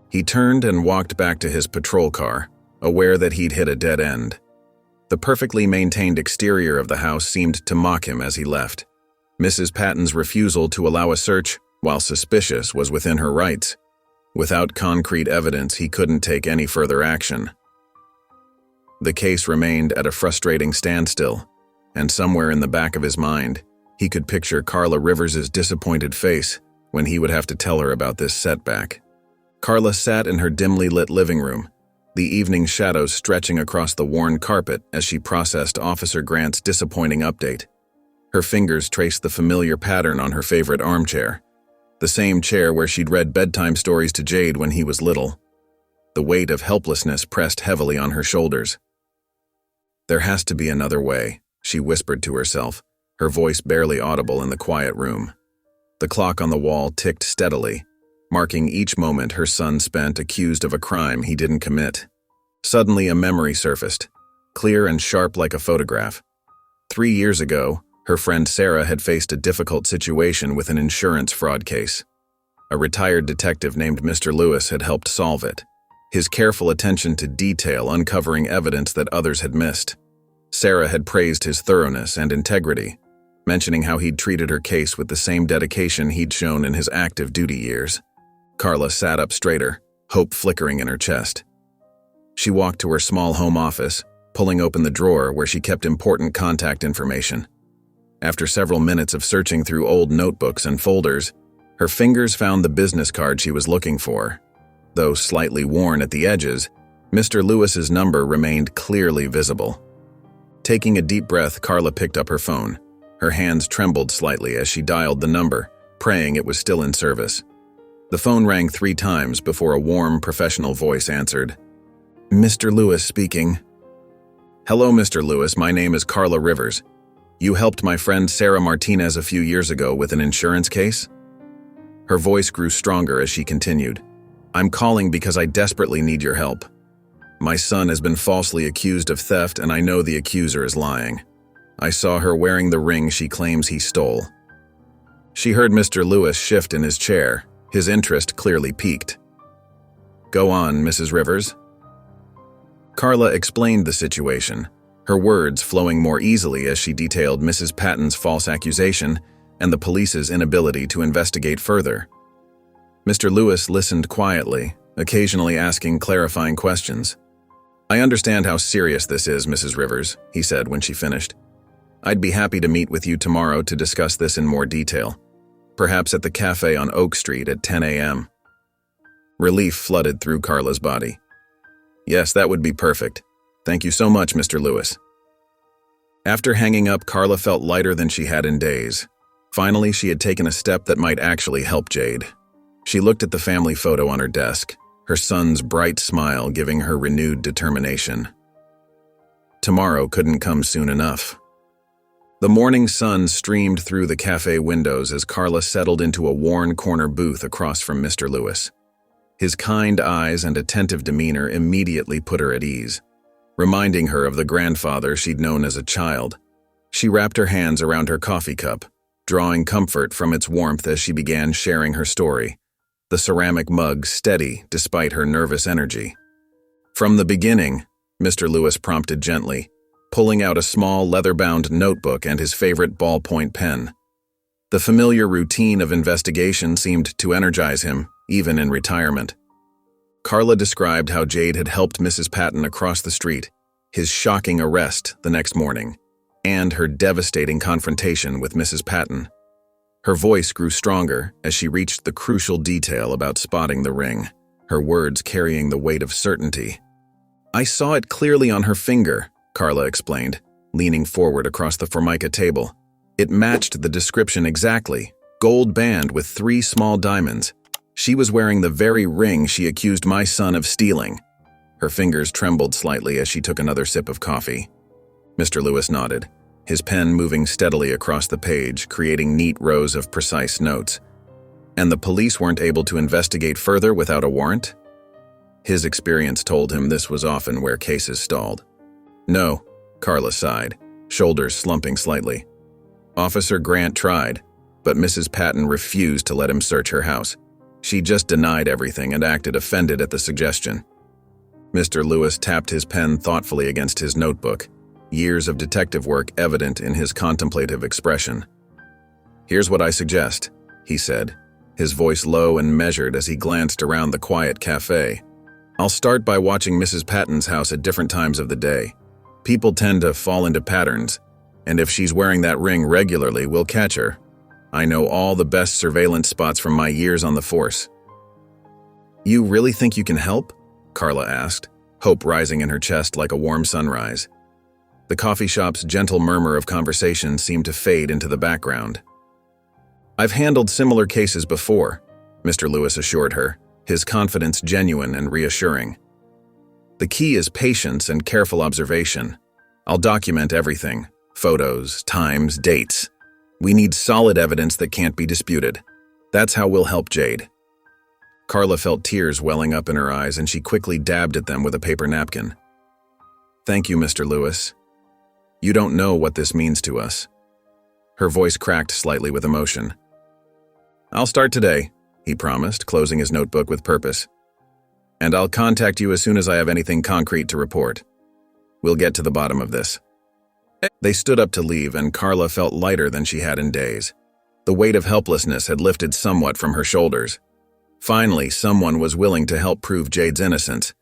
He turned and walked back to his patrol car, aware that he'd hit a dead end. The perfectly maintained exterior of the house seemed to mock him as he left. Mrs. Patton's refusal to allow a search, while suspicious, was within her rights. Without concrete evidence, he couldn't take any further action. The case remained at a frustrating standstill, and somewhere in the back of his mind, he could picture Carla Rivers' disappointed face when he would have to tell her about this setback. Carla sat in her dimly lit living room, the evening shadows stretching across the worn carpet as she processed Officer Grant's disappointing update. Her fingers traced the familiar pattern on her favorite armchair, the same chair where she'd read bedtime stories to Jade when he was little. The weight of helplessness pressed heavily on her shoulders. There has to be another way, she whispered to herself, her voice barely audible in the quiet room. The clock on the wall ticked steadily, marking each moment her son spent accused of a crime he didn't commit. Suddenly a memory surfaced, clear and sharp like a photograph. 3 years ago, her friend Sarah had faced a difficult situation with an insurance fraud case. A retired detective named Mr. Lewis had helped solve it, his careful attention to detail uncovering evidence that others had missed. Sarah had praised his thoroughness and integrity, mentioning how he'd treated her case with the same dedication he'd shown in his active duty years. Carla sat up straighter, hope flickering in her chest. She walked to her small home office, pulling open the drawer where she kept important contact information. After several minutes of searching through old notebooks and folders, her fingers found the business card she was looking for. Though slightly worn at the edges, Mr. Lewis's number remained clearly visible. Taking a deep breath, Carla picked up her phone. Her hands trembled slightly as she dialed the number, praying it was still in service. The phone rang 3 times before a warm, professional voice answered. Mr. Lewis speaking. Hello, Mr. Lewis. My name is Carla Rivers. You helped my friend Sarah Martinez a few years ago with an insurance case? Her voice grew stronger as she continued. I'm calling because I desperately need your help. My son has been falsely accused of theft, and I know the accuser is lying. I saw her wearing the ring she claims he stole. She heard Mr. Lewis shift in his chair, his interest clearly piqued. Go on, Mrs. Rivers. Carla explained the situation, her words flowing more easily as she detailed Mrs. Patton's false accusation and the police's inability to investigate further. Mr. Lewis listened quietly, occasionally asking clarifying questions. I understand how serious this is, Mrs. Rivers, he said when she finished. I'd be happy to meet with you tomorrow to discuss this in more detail, perhaps at the cafe on Oak Street at 10 a.m. Relief flooded through Carla's body. Yes, that would be perfect. Thank you so much, Mr. Lewis. After hanging up, Carla felt lighter than she had in days. Finally, she had taken a step that might actually help Jade. She looked at the family photo on her desk, her son's bright smile giving her renewed determination. Tomorrow couldn't come soon enough. The morning sun streamed through the cafe windows as Carla settled into a worn corner booth across from Mr. Lewis. His kind eyes and attentive demeanor immediately put her at ease, reminding her of the grandfather she'd known as a child. She wrapped her hands around her coffee cup, drawing comfort from its warmth as she began sharing her story, the ceramic mug steady despite her nervous energy. From the beginning, Mr. Lewis prompted gently, pulling out a small leather-bound notebook and his favorite ballpoint pen. The familiar routine of investigation seemed to energize him, even in retirement. Carla described how Jade had helped Mrs. Patton across the street, his shocking arrest the next morning, and her devastating confrontation with Mrs. Patton. Her voice grew stronger as she reached the crucial detail about spotting the ring, her words carrying the weight of certainty. I saw it clearly on her finger, Carla explained, leaning forward across the Formica table. It matched the description exactly. Gold band with 3 small diamonds. She was wearing the very ring she accused my son of stealing. Her fingers trembled slightly as she took another sip of coffee. Mr. Lewis nodded, his pen moving steadily across the page, creating neat rows of precise notes. And the police weren't able to investigate further without a warrant? His experience told him this was often where cases stalled. No, Carla sighed, shoulders slumping slightly. Officer Grant tried, but Mrs. Patton refused to let him search her house. She just denied everything and acted offended at the suggestion. Mr. Lewis tapped his pen thoughtfully against his notebook, years of detective work evident in his contemplative expression. "Here's what I suggest," he said, his voice low and measured as he glanced around the quiet cafe. "I'll start by watching Mrs. Patton's house at different times of the day. People tend to fall into patterns, and if she's wearing that ring regularly, we'll catch her. I know all the best surveillance spots from my years on the force." "You really think you can help?" Carla asked, hope rising in her chest like a warm sunrise. The coffee shop's gentle murmur of conversation seemed to fade into the background. "I've handled similar cases before," Mr. Lewis assured her, his confidence genuine and reassuring. "The key is patience and careful observation. I'll document everything, photos, times, dates. We need solid evidence that can't be disputed. That's how we'll help Jade." Carla felt tears welling up in her eyes, and she quickly dabbed at them with a paper napkin. "Thank you, Mr. Lewis. You don't know what this means to us." Her voice cracked slightly with emotion. "I'll start today," he promised, closing his notebook with purpose. "And I'll contact you as soon as I have anything concrete to report. We'll get to the bottom of this." They stood up to leave, and Carla felt lighter than she had in days. The weight of helplessness had lifted somewhat from her shoulders. Finally, someone was willing to help prove Jade's innocence,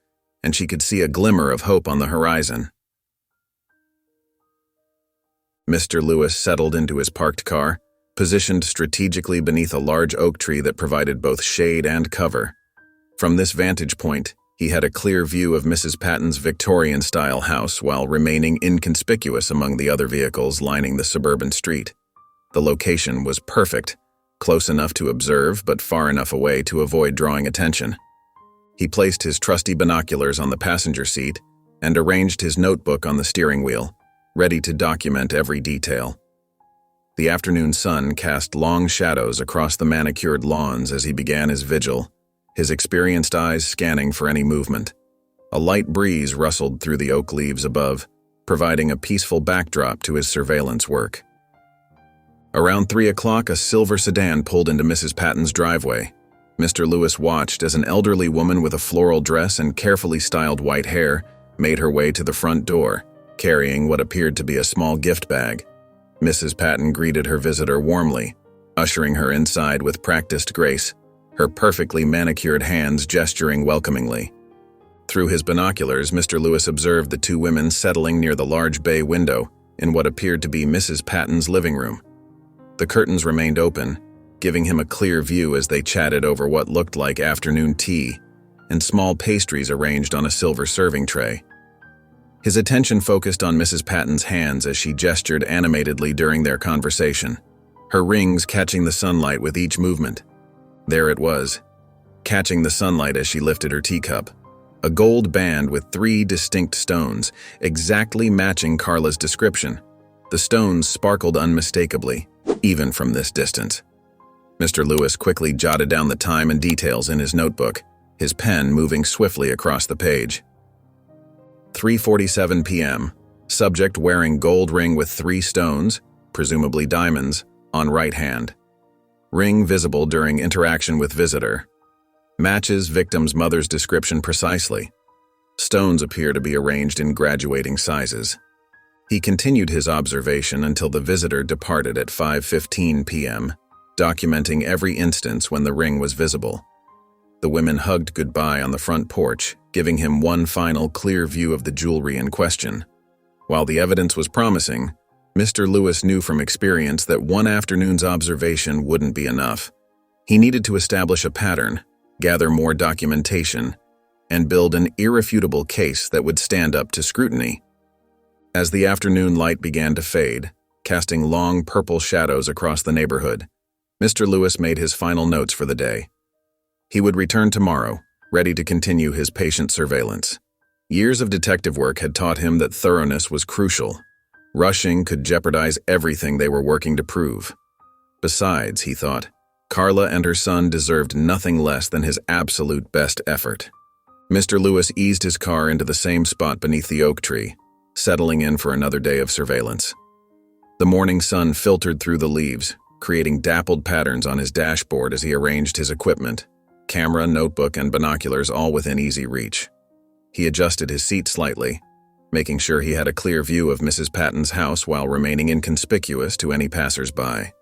and she could see a glimmer of hope on the horizon. Mr. Lewis settled into his parked car, positioned strategically beneath a large oak tree that provided both shade and cover. From this vantage point, he had a clear view of Mrs. Patton's Victorian-style house while remaining inconspicuous among the other vehicles lining the suburban street. The location was perfect, close enough to observe but far enough away to avoid drawing attention. He placed his trusty binoculars on the passenger seat and arranged his notebook on the steering wheel, ready to document every detail. The afternoon sun cast long shadows across the manicured lawns as he began his vigil, his experienced eyes scanning for any movement. A light breeze rustled through the oak leaves above, providing a peaceful backdrop to his surveillance work. Around 3 o'clock, a silver sedan pulled into Mrs. Patton's driveway. Mr. Lewis watched as an elderly woman with a floral dress and carefully styled white hair made her way to the front door, carrying what appeared to be a small gift bag. Mrs. Patton greeted her visitor warmly, ushering her inside with practiced grace, her perfectly manicured hands gesturing welcomingly. Through his binoculars, Mr. Lewis observed the 2 women settling near the large bay window in what appeared to be Mrs. Patton's living room. The curtains remained open, giving him a clear view as they chatted over what looked like afternoon tea and small pastries arranged on a silver serving tray. His attention focused on Mrs. Patton's hands as she gestured animatedly during their conversation, her rings catching the sunlight with each movement. There it was, catching the sunlight as she lifted her teacup. A gold band with 3 distinct stones, exactly matching Carla's description. The stones sparkled unmistakably, even from this distance. Mr. Lewis quickly jotted down the time and details in his notebook, his pen moving swiftly across the page. 3:47 p.m. Subject wearing gold ring with 3 stones, presumably diamonds, on right hand. Ring visible during interaction with visitor. Matches victim's mother's description precisely. Stones appear to be arranged in graduating sizes. He continued his observation until the visitor departed at 5:15 p.m., documenting every instance when the ring was visible. The women hugged goodbye on the front porch, giving him one final clear view of the jewelry in question. While the evidence was promising, Mr. Lewis knew from experience that one afternoon's observation wouldn't be enough. He needed to establish a pattern, gather more documentation, and build an irrefutable case that would stand up to scrutiny. As the afternoon light began to fade, casting long purple shadows across the neighborhood, Mr. Lewis made his final notes for the day. He would return tomorrow, ready to continue his patient surveillance. Years of detective work had taught him that thoroughness was crucial. Rushing could jeopardize everything they were working to prove. Besides, he thought, Carla and her son deserved nothing less than his absolute best effort. Mr. Lewis eased his car into the same spot beneath the oak tree, settling in for another day of surveillance. The morning sun filtered through the leaves, creating dappled patterns on his dashboard as he arranged his equipment, camera, notebook, and binoculars all within easy reach. He adjusted his seat slightly, making sure he had a clear view of Mrs. Patton's house while remaining inconspicuous to any passers-by.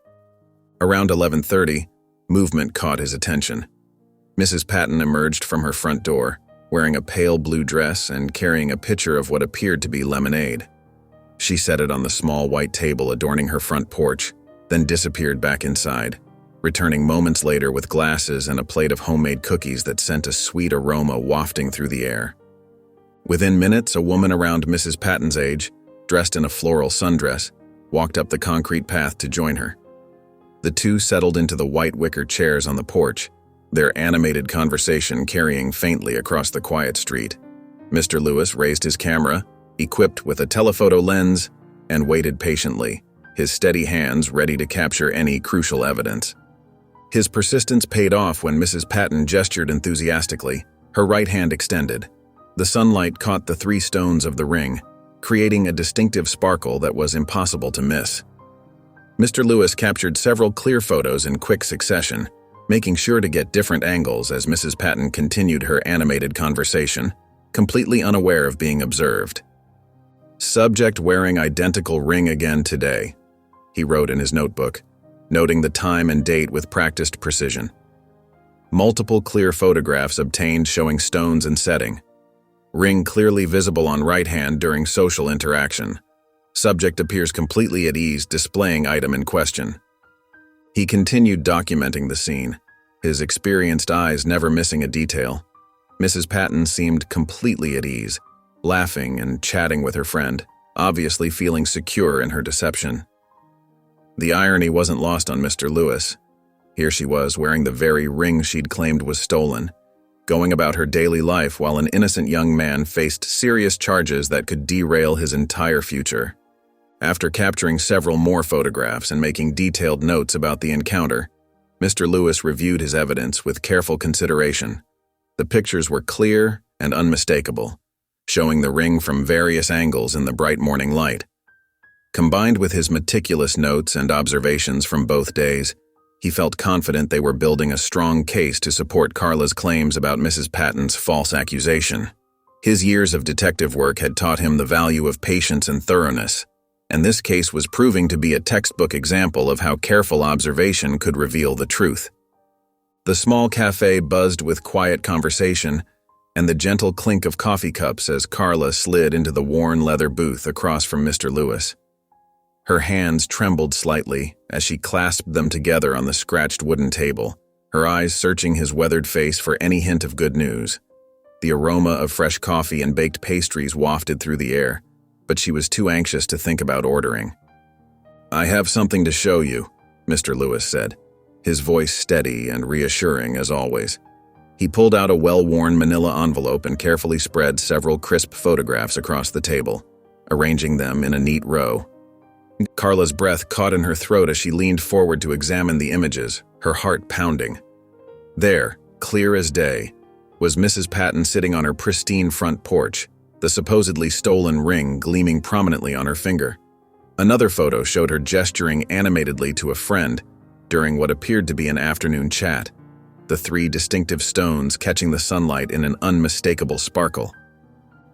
Around 11:30, movement caught his attention. Mrs. Patton emerged from her front door, wearing a pale blue dress and carrying a pitcher of what appeared to be lemonade. She set it on the small white table adorning her front porch, then disappeared back inside, returning moments later with glasses and a plate of homemade cookies that sent a sweet aroma wafting through the air. Within minutes, a woman around Mrs. Patton's age, dressed in a floral sundress, walked up the concrete path to join her. The two settled into the white wicker chairs on the porch, their animated conversation carrying faintly across the quiet street. Mr. Lewis raised his camera, equipped with a telephoto lens, and waited patiently, his steady hands ready to capture any crucial evidence. His persistence paid off when Mrs. Patton gestured enthusiastically, her right hand extended. The sunlight caught the 3 stones of the ring, creating a distinctive sparkle that was impossible to miss. Mr. Lewis captured several clear photos in quick succession, making sure to get different angles as Mrs. Patton continued her animated conversation, completely unaware of being observed. "Subject wearing identical ring again today," he wrote in his notebook, noting the time and date with practiced precision. Multiple clear photographs obtained showing stones and setting. Ring clearly visible on right hand during social interaction. Subject appears completely at ease displaying item in question. He continued documenting the scene, his experienced eyes never missing a detail. Mrs. Patton seemed completely at ease, laughing and chatting with her friend, obviously feeling secure in her deception. The irony wasn't lost on Mr. Lewis. Here she was wearing the very ring she'd claimed was stolen, going about her daily life while an innocent young man faced serious charges that could derail his entire future. After capturing several more photographs and making detailed notes about the encounter, Mr. Lewis reviewed his evidence with careful consideration. The pictures were clear and unmistakable, showing the ring from various angles in the bright morning light. Combined with his meticulous notes and observations from both days, he felt confident they were building a strong case to support Carla's claims about Mrs. Patton's false accusation. His years of detective work had taught him the value of patience and thoroughness, and this case was proving to be a textbook example of how careful observation could reveal the truth. The small cafe buzzed with quiet conversation and the gentle clink of coffee cups as Carla slid into the worn leather booth across from Mr. Lewis. Her hands trembled slightly as she clasped them together on the scratched wooden table, her eyes searching his weathered face for any hint of good news. The aroma of fresh coffee and baked pastries wafted through the air, but she was too anxious to think about ordering. "I have something to show you," Mr. Lewis said, his voice steady and reassuring as always. He pulled out a well-worn manila envelope and carefully spread several crisp photographs across the table, arranging them in a neat row. Carla's breath caught in her throat as she leaned forward to examine the images, her heart pounding. There, clear as day, was Mrs. Patton sitting on her pristine front porch, the supposedly stolen ring gleaming prominently on her finger. Another photo showed her gesturing animatedly to a friend during what appeared to be an afternoon chat, the 3 distinctive stones catching the sunlight in an unmistakable sparkle.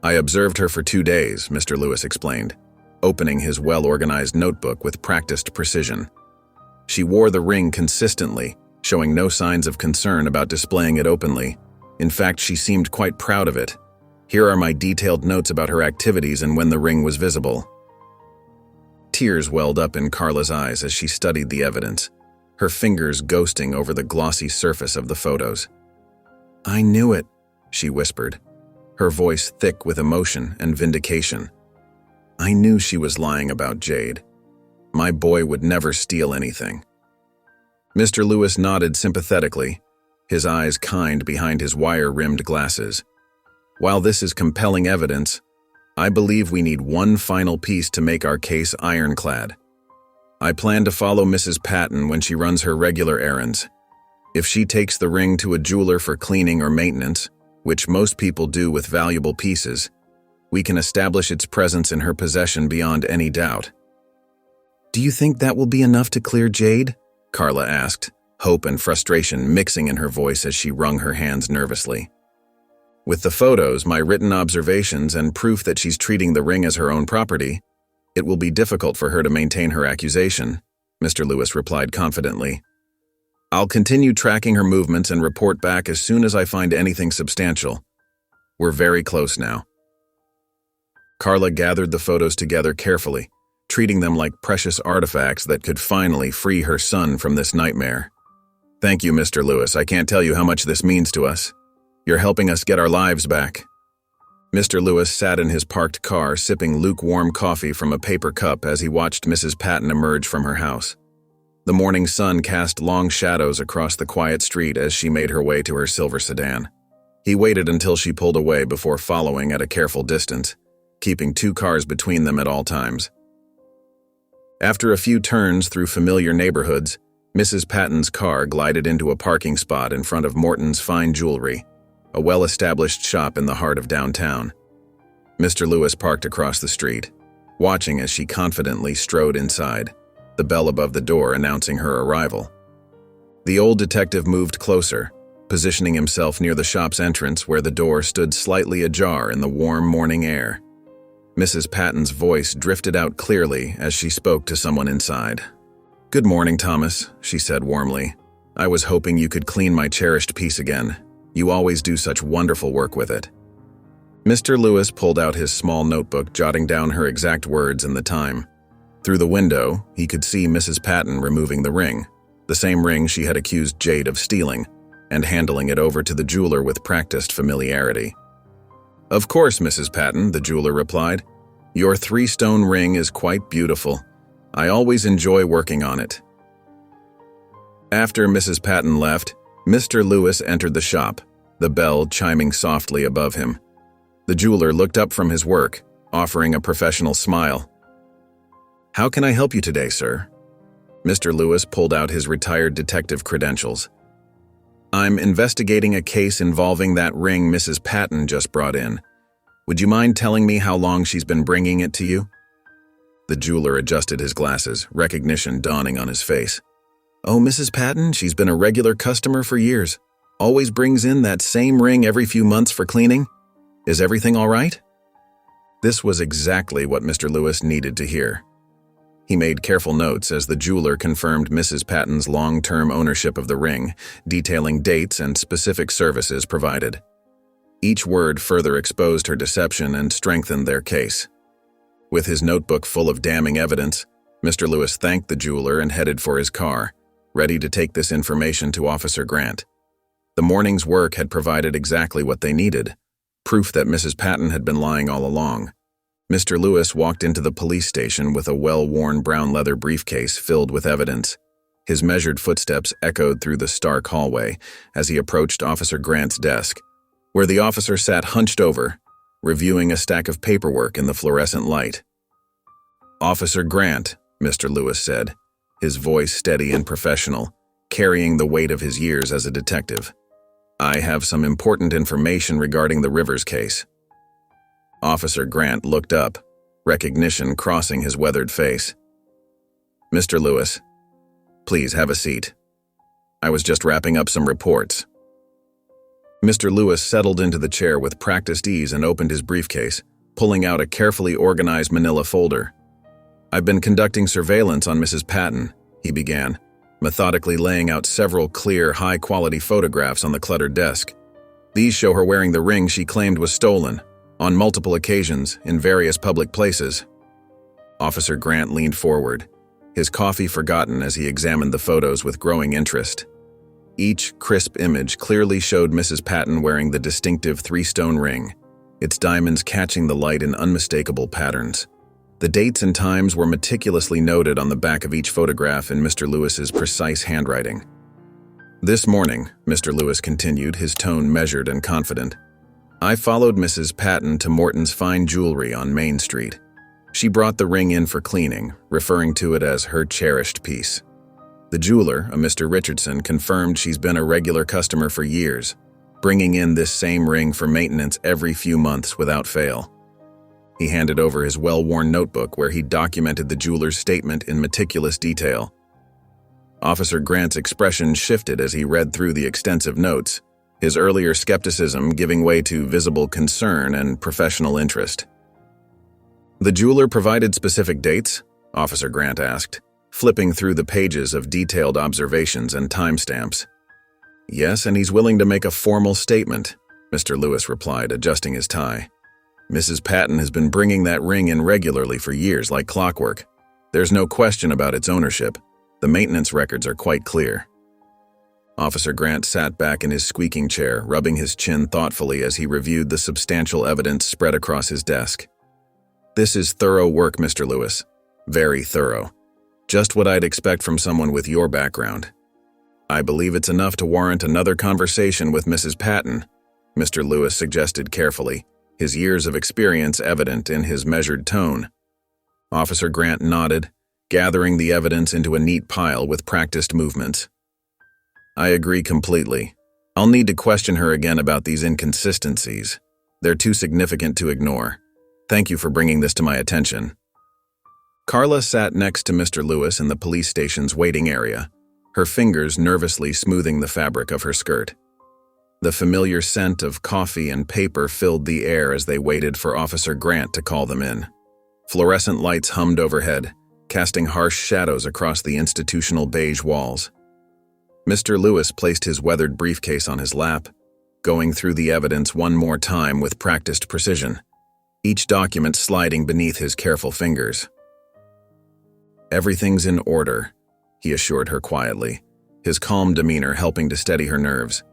"I observed her for 2 days," Mr. Lewis explained, opening his well-organized notebook with practiced precision. "She wore the ring consistently, showing no signs of concern about displaying it openly. In fact, she seemed quite proud of it. Here are my detailed notes about her activities and when the ring was visible." Tears welled up in Carla's eyes as she studied the evidence, her fingers ghosting over the glossy surface of the photos. "I knew it," she whispered, her voice thick with emotion and vindication. I knew she was lying about Jade. My boy would never steal anything. Mr. Lewis nodded sympathetically, his eyes kind behind his wire-rimmed glasses. While this is compelling evidence, I believe we need one final piece to make our case ironclad. I plan to follow Mrs. Patton when she runs her regular errands. If she takes the ring to a jeweler for cleaning or maintenance, which most people do with valuable pieces, we can establish its presence in her possession beyond any doubt. Do you think that will be enough to clear Jade? Carla asked, hope and frustration mixing in her voice as she wrung her hands nervously. With the photos, my written observations, and proof that she's treating the ring as her own property, it will be difficult for her to maintain her accusation, Mr. Lewis replied confidently. I'll continue tracking her movements and report back as soon as I find anything substantial. We're very close now. Carla gathered the photos together carefully, treating them like precious artifacts that could finally free her son from this nightmare. Thank you, Mr. Lewis. I can't tell you how much this means to us. You're helping us get our lives back. Mr. Lewis sat in his parked car sipping lukewarm coffee from a paper cup as he watched Mrs. Patton emerge from her house. The morning sun cast long shadows across the quiet street as she made her way to her silver sedan. He waited until she pulled away before following at a careful distance, keeping 2 cars between them at all times. After a few turns through familiar neighborhoods, Mrs. Patton's car glided into a parking spot in front of Morton's Fine Jewelry, a well-established shop in the heart of downtown. Mr. Lewis parked across the street, watching as she confidently strode inside, the bell above the door announcing her arrival. The old detective moved closer, positioning himself near the shop's entrance where the door stood slightly ajar in the warm morning air. Mrs. Patton's voice drifted out clearly as she spoke to someone inside. "Good morning, Thomas," she said warmly. "I was hoping you could clean my cherished piece again. You always do such wonderful work with it." Mr. Lewis pulled out his small notebook, jotting down her exact words and the time. Through the window, he could see Mrs. Patton removing the ring, the same ring she had accused Jade of stealing, and handling it over to the jeweler with practiced familiarity. "Of course, Mrs. Patton," the jeweler replied. "Your 3-stone ring is quite beautiful. I always enjoy working on it." After Mrs. Patton left, Mr. Lewis entered the shop, the bell chiming softly above him. The jeweler looked up from his work, offering a professional smile. "How can I help you today, sir?" Mr. Lewis pulled out his retired detective credentials. "I'm investigating a case involving that ring Mrs. Patton just brought in. Would you mind telling me how long she's been bringing it to you?" The jeweler adjusted his glasses, recognition dawning on his face. "Oh, Mrs. Patton, she's been a regular customer for years. Always brings in that same ring every few months for cleaning. Is everything all right?" This was exactly what Mr. Lewis needed to hear. He made careful notes as the jeweler confirmed Mrs. Patton's long-term ownership of the ring, detailing dates and specific services provided. Each word further exposed her deception and strengthened their case. With his notebook full of damning evidence, Mr. Lewis thanked the jeweler and headed for his car, ready to take this information to Officer Grant. The morning's work had provided exactly what they needed, proof that Mrs. Patton had been lying all along. Mr. Lewis walked into the police station with a well-worn brown leather briefcase filled with evidence. His measured footsteps echoed through the stark hallway as he approached Officer Grant's desk, where the officer sat hunched over, reviewing a stack of paperwork in the fluorescent light. "Officer Grant," Mr. Lewis said, his voice steady and professional, carrying the weight of his years as a detective. "I have some important information regarding the Rivers case." Officer Grant looked up, recognition crossing his weathered face. "Mr. Lewis, please have a seat. I was just wrapping up some reports." Mr. Lewis settled into the chair with practiced ease and opened his briefcase, pulling out a carefully organized manila folder. "I've been conducting surveillance on Mrs. Patton," he began, methodically laying out several clear, high-quality photographs on the cluttered desk. "These show her wearing the ring she claimed was stolen, on multiple occasions, in various public places." Officer Grant leaned forward, his coffee forgotten as he examined the photos with growing interest. Each crisp image clearly showed Mrs. Patton wearing the distinctive 3-stone ring, its diamonds catching the light in unmistakable patterns. The dates and times were meticulously noted on the back of each photograph in Mr. Lewis's precise handwriting. "This morning," Mr. Lewis continued, his tone measured and confident, "I followed Mrs. Patton to Morton's Fine Jewelry on Main Street. She brought the ring in for cleaning, referring to it as her cherished piece. The jeweler, a Mr. Richardson, confirmed she's been a regular customer for years, bringing in this same ring for maintenance every few months without fail." He handed over his well-worn notebook where he documented the jeweler's statement in meticulous detail. Officer Grant's expression shifted as he read through the extensive notes, his earlier skepticism giving way to visible concern and professional interest. "The jeweler provided specific dates?" Officer Grant asked, flipping through the pages of detailed observations and timestamps. "Yes, and he's willing to make a formal statement," Mr. Lewis replied, adjusting his tie. "Mrs. Patton has been bringing that ring in regularly for years like clockwork. There's no question about its ownership. The maintenance records are quite clear." Officer Grant sat back in his squeaking chair, rubbing his chin thoughtfully as he reviewed the substantial evidence spread across his desk. "This is thorough work, Mr. Lewis. Very thorough. Just what I'd expect from someone with your background. I believe it's enough to warrant another conversation with Mrs. Patton," Mr. Lewis suggested carefully, his years of experience evident in his measured tone. Officer Grant nodded, gathering the evidence into a neat pile with practiced movements. "I agree completely. I'll need to question her again about these inconsistencies. They're too significant to ignore. Thank you for bringing this to my attention." Carla sat next to Mr. Lewis in the police station's waiting area, her fingers nervously smoothing the fabric of her skirt. The familiar scent of coffee and paper filled the air as they waited for Officer Grant to call them in. Fluorescent lights hummed overhead, casting harsh shadows across the institutional beige walls. Mr. Lewis placed his weathered briefcase on his lap, going through the evidence one more time with practiced precision, each document sliding beneath his careful fingers. "Everything's in order," he assured her quietly, his calm demeanor helping to steady her nerves.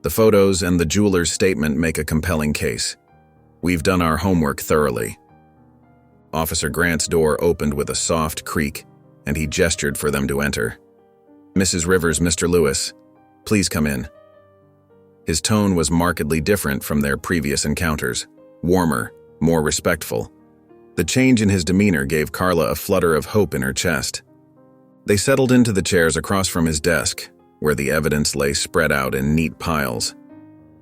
"The photos and the jeweler's statement make a compelling case. We've done our homework thoroughly." Officer Grant's door opened with a soft creak, and he gestured for them to enter. "Mrs. Rivers, Mr. Lewis, please come in." His tone was markedly different from their previous encounters, warmer, more respectful. The change in his demeanor gave Carla a flutter of hope in her chest. They settled into the chairs across from his desk, where the evidence lay spread out in neat piles.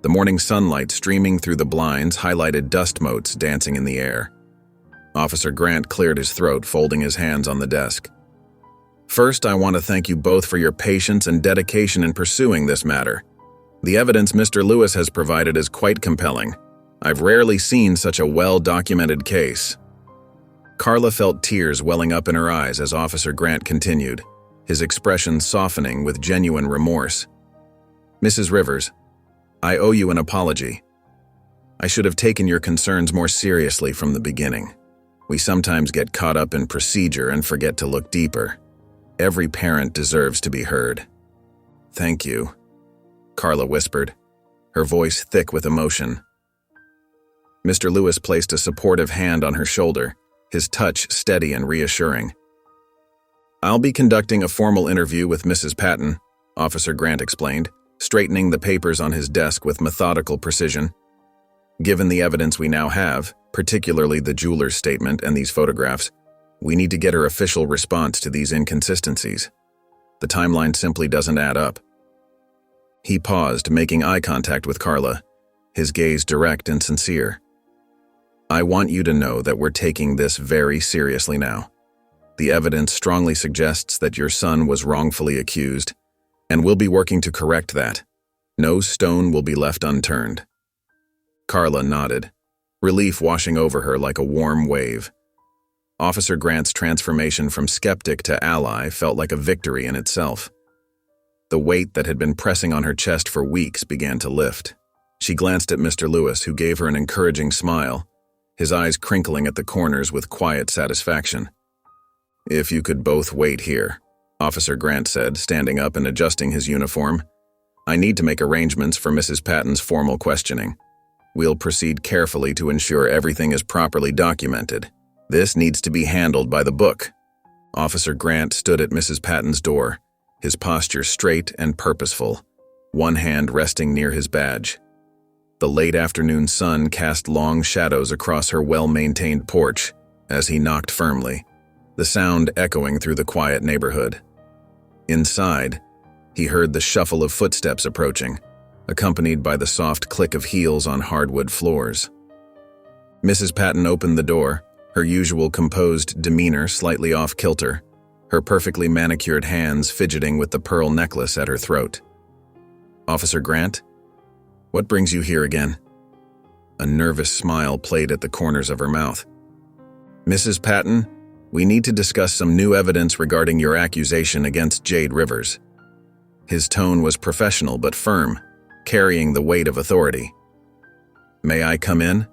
The morning sunlight streaming through the blinds highlighted dust motes dancing in the air. Officer Grant cleared his throat, folding his hands on the desk. "First, I want to thank you both for your patience and dedication in pursuing this matter. The evidence Mr. Lewis has provided is quite compelling. I've rarely seen such a well-documented case." Carla felt tears welling up in her eyes as Officer Grant continued, his expression softening with genuine remorse. "Mrs. Rivers, I owe you an apology. I should have taken your concerns more seriously from the beginning. We sometimes get caught up in procedure and forget to look deeper. Every parent deserves to be heard." "Thank you," Carla whispered, her voice thick with emotion. Mr. Lewis placed a supportive hand on her shoulder, his touch steady and reassuring. "I'll be conducting a formal interview with Mrs. Patton," Officer Grant explained, straightening the papers on his desk with methodical precision. "Given the evidence we now have, particularly the jeweler's statement and these photographs, we need to get her official response to these inconsistencies. The timeline simply doesn't add up." He paused, making eye contact with Carla, his gaze direct and sincere. "I want you to know that we're taking this very seriously now. The evidence strongly suggests that your son was wrongfully accused, and we'll be working to correct that. No stone will be left unturned." Carla nodded, relief washing over her like a warm wave. Officer Grant's transformation from skeptic to ally felt like a victory in itself. The weight that had been pressing on her chest for weeks began to lift. She glanced at Mr. Lewis, who gave her an encouraging smile, his eyes crinkling at the corners with quiet satisfaction. "If you could both wait here," Officer Grant said, standing up and adjusting his uniform. "I need to make arrangements for Mrs. Patton's formal questioning. We'll proceed carefully to ensure everything is properly documented. This needs to be handled by the book. Officer Grant stood at Mrs. Patton's door, his posture straight and purposeful, one hand resting near his badge. The late afternoon sun cast long shadows across her well-maintained porch as he knocked firmly, the sound echoing through the quiet neighborhood. Inside, he heard the shuffle of footsteps approaching, accompanied by the soft click of heels on hardwood floors. Mrs. Patton opened the door, her usual composed demeanor slightly off-kilter, her perfectly manicured hands fidgeting with the pearl necklace at her throat. "Officer Grant? What brings you here again?" A nervous smile played at the corners of her mouth. "Mrs. Patton, we need to discuss some new evidence regarding your accusation against Jade Rivers." His tone was professional but firm, carrying the weight of authority. "May I come in?"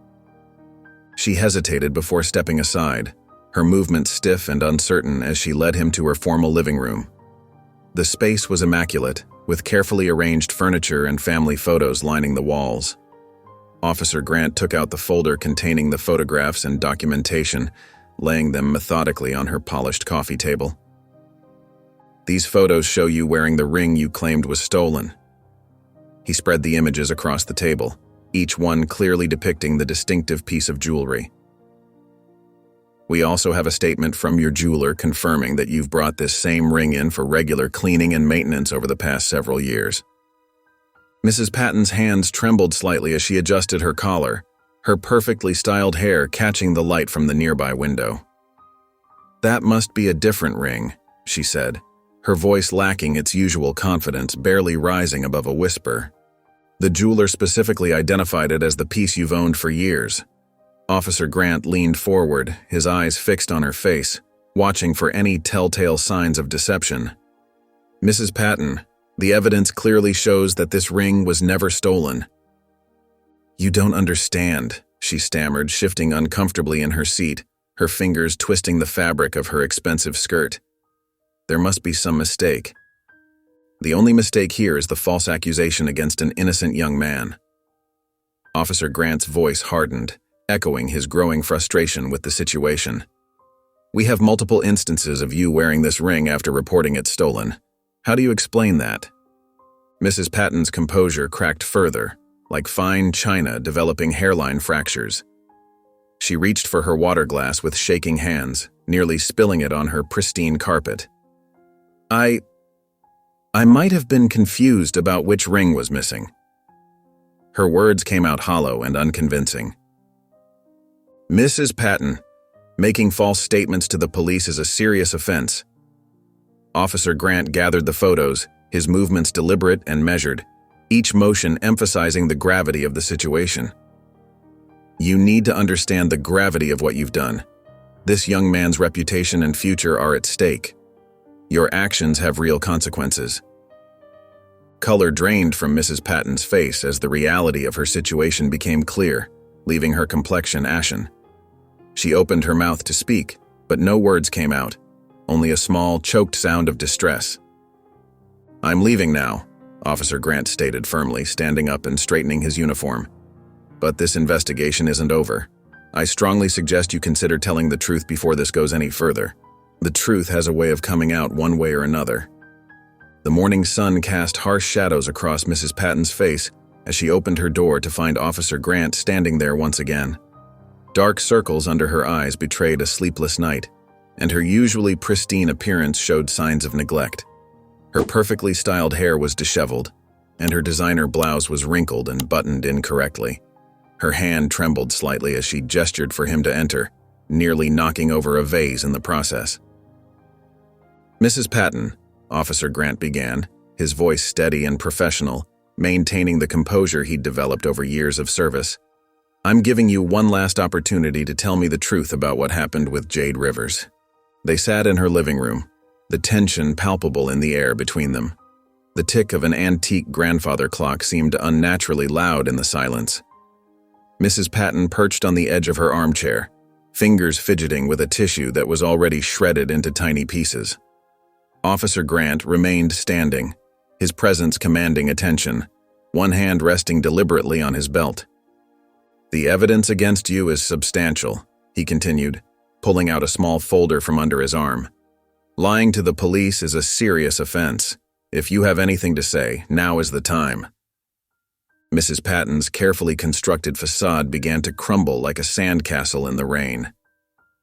She hesitated before stepping aside, her movements stiff and uncertain as she led him to her formal living room. The space was immaculate, with carefully arranged furniture and family photos lining the walls. Officer Grant took out the folder containing the photographs and documentation, laying them methodically on her polished coffee table. "These photos show you wearing the ring you claimed was stolen." He spread the images across the table, each one clearly depicting the distinctive piece of jewelry. "We also have a statement from your jeweler confirming that you've brought this same ring in for regular cleaning and maintenance over the past several years." Mrs. Patton's hands trembled slightly as she adjusted her collar, her perfectly styled hair catching the light from the nearby window. "That must be a different ring," she said, her voice lacking its usual confidence, barely rising above a whisper. "The jeweler specifically identified it as the piece you've owned for years." Officer Grant leaned forward, his eyes fixed on her face, watching for any telltale signs of deception. "Mrs. Patton, the evidence clearly shows that this ring was never stolen." "You don't understand," she stammered, shifting uncomfortably in her seat, her fingers twisting the fabric of her expensive skirt. "There must be some mistake. The only mistake here is the false accusation against an innocent young man." Officer Grant's voice hardened, echoing his growing frustration with the situation. "We have multiple instances of you wearing this ring after reporting it stolen. How do you explain that?" Mrs. Patton's composure cracked further, like fine china developing hairline fractures. She reached for her water glass with shaking hands, nearly spilling it on her pristine carpet. I might have been confused about which ring was missing." Her words came out hollow and unconvincing. "Mrs. Patton, making false statements to the police is a serious offense." Officer Grant gathered the photos, his movements deliberate and measured, each motion emphasizing the gravity of the situation. "You need to understand the gravity of what you've done. This young man's reputation and future are at stake. Your actions have real consequences." Color drained from Mrs. Patton's face as the reality of her situation became clear, leaving her complexion ashen. She opened her mouth to speak, but no words came out, only a small, choked sound of distress. "I'm leaving now," Officer Grant stated firmly, standing up and straightening his uniform. "But this investigation isn't over. I strongly suggest you consider telling the truth before this goes any further. The truth has a way of coming out one way or another." The morning sun cast harsh shadows across Mrs. Patton's face as she opened her door to find Officer Grant standing there once again. Dark circles under her eyes betrayed a sleepless night, and her usually pristine appearance showed signs of neglect. Her perfectly styled hair was disheveled, and her designer blouse was wrinkled and buttoned incorrectly. Her hand trembled slightly as she gestured for him to enter, nearly knocking over a vase in the process. "Mrs. Patton," Officer Grant began, his voice steady and professional, maintaining the composure he'd developed over years of service. "I'm giving you one last opportunity to tell me the truth about what happened with Jade Rivers." They sat in her living room, the tension palpable in the air between them. The tick of an antique grandfather clock seemed unnaturally loud in the silence. Mrs. Patton perched on the edge of her armchair, fingers fidgeting with a tissue that was already shredded into tiny pieces. Officer Grant remained standing, his presence commanding attention, one hand resting deliberately on his belt. "The evidence against you is substantial," he continued, pulling out a small folder from under his arm. "Lying to the police is a serious offense. If you have anything to say, now is the time." Mrs. Patton's carefully constructed facade began to crumble like a sandcastle in the rain.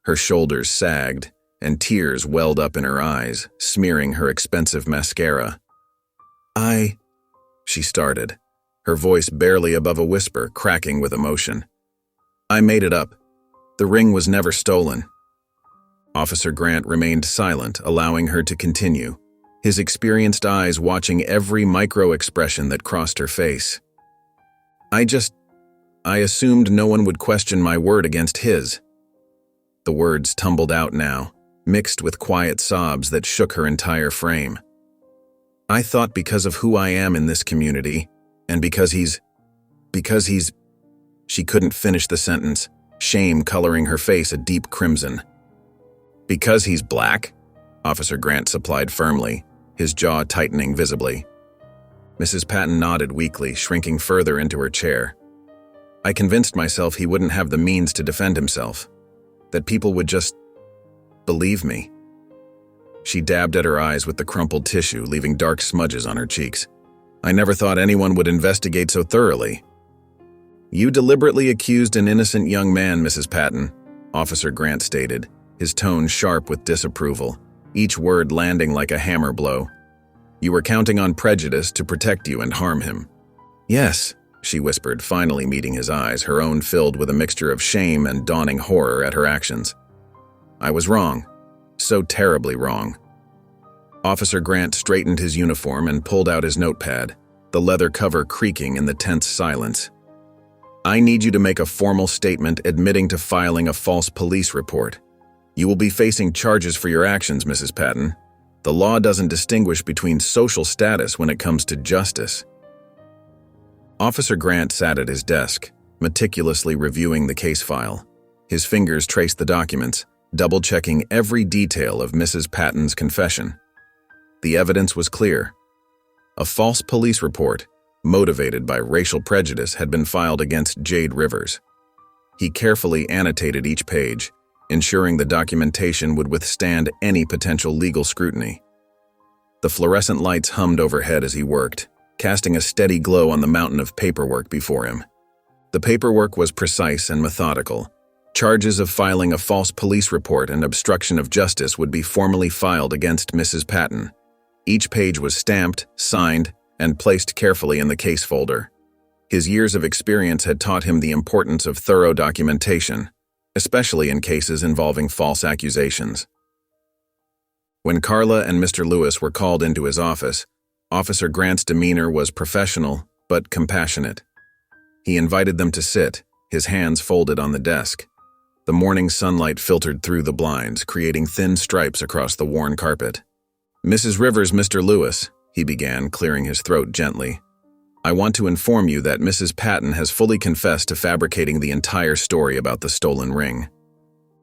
Her shoulders sagged, and tears welled up in her eyes, smearing her expensive mascara. She started, her voice barely above a whisper, cracking with emotion. "I made it up. The ring was never stolen." Officer Grant remained silent, allowing her to continue, his experienced eyes watching every micro-expression that crossed her face. I assumed no one would question my word against his." The words tumbled out now, mixed with quiet sobs that shook her entire frame. "I thought because of who I am in this community, and because he's... She couldn't finish the sentence, shame coloring her face a deep crimson. "Because he's black?" Officer Grant supplied firmly, his jaw tightening visibly. Mrs. Patton nodded weakly, shrinking further into her chair. "I convinced myself he wouldn't have the means to defend himself, that people would just believe me." She dabbed at her eyes with the crumpled tissue, leaving dark smudges on her cheeks. "I never thought anyone would investigate so thoroughly." "You deliberately accused an innocent young man, Mrs. Patton," Officer Grant stated, his tone sharp with disapproval, each word landing like a hammer blow. "You were counting on prejudice to protect you and harm him." "Yes," she whispered, finally meeting his eyes, her own filled with a mixture of shame and dawning horror at her actions. "I was wrong. So terribly wrong." Officer Grant straightened his uniform and pulled out his notepad, the leather cover creaking in the tense silence. "I need you to make a formal statement admitting to filing a false police report. You will be facing charges for your actions, Mrs. Patton. The law doesn't distinguish between social status when it comes to justice." Officer Grant sat at his desk, meticulously reviewing the case file. His fingers traced the documents, double-checking every detail of Mrs. Patton's confession. The evidence was clear. A false police report, motivated by racial prejudice, had been filed against Jade Rivers. He carefully annotated each page, ensuring the documentation would withstand any potential legal scrutiny. The fluorescent lights hummed overhead as he worked, casting a steady glow on the mountain of paperwork before him. The paperwork was precise and methodical. Charges of filing a false police report and obstruction of justice would be formally filed against Mrs. Patton. Each page was stamped, signed, and placed carefully in the case folder. His years of experience had taught him the importance of thorough documentation, especially in cases involving false accusations. When Carla and Mr. Lewis were called into his office, Officer Grant's demeanor was professional but compassionate. He invited them to sit, his hands folded on the desk. The morning sunlight filtered through the blinds, creating thin stripes across the worn carpet. "Mrs. Rivers, Mr. Lewis," he began, clearing his throat gently. "I want to inform you that Mrs. Patton has fully confessed to fabricating the entire story about the stolen ring."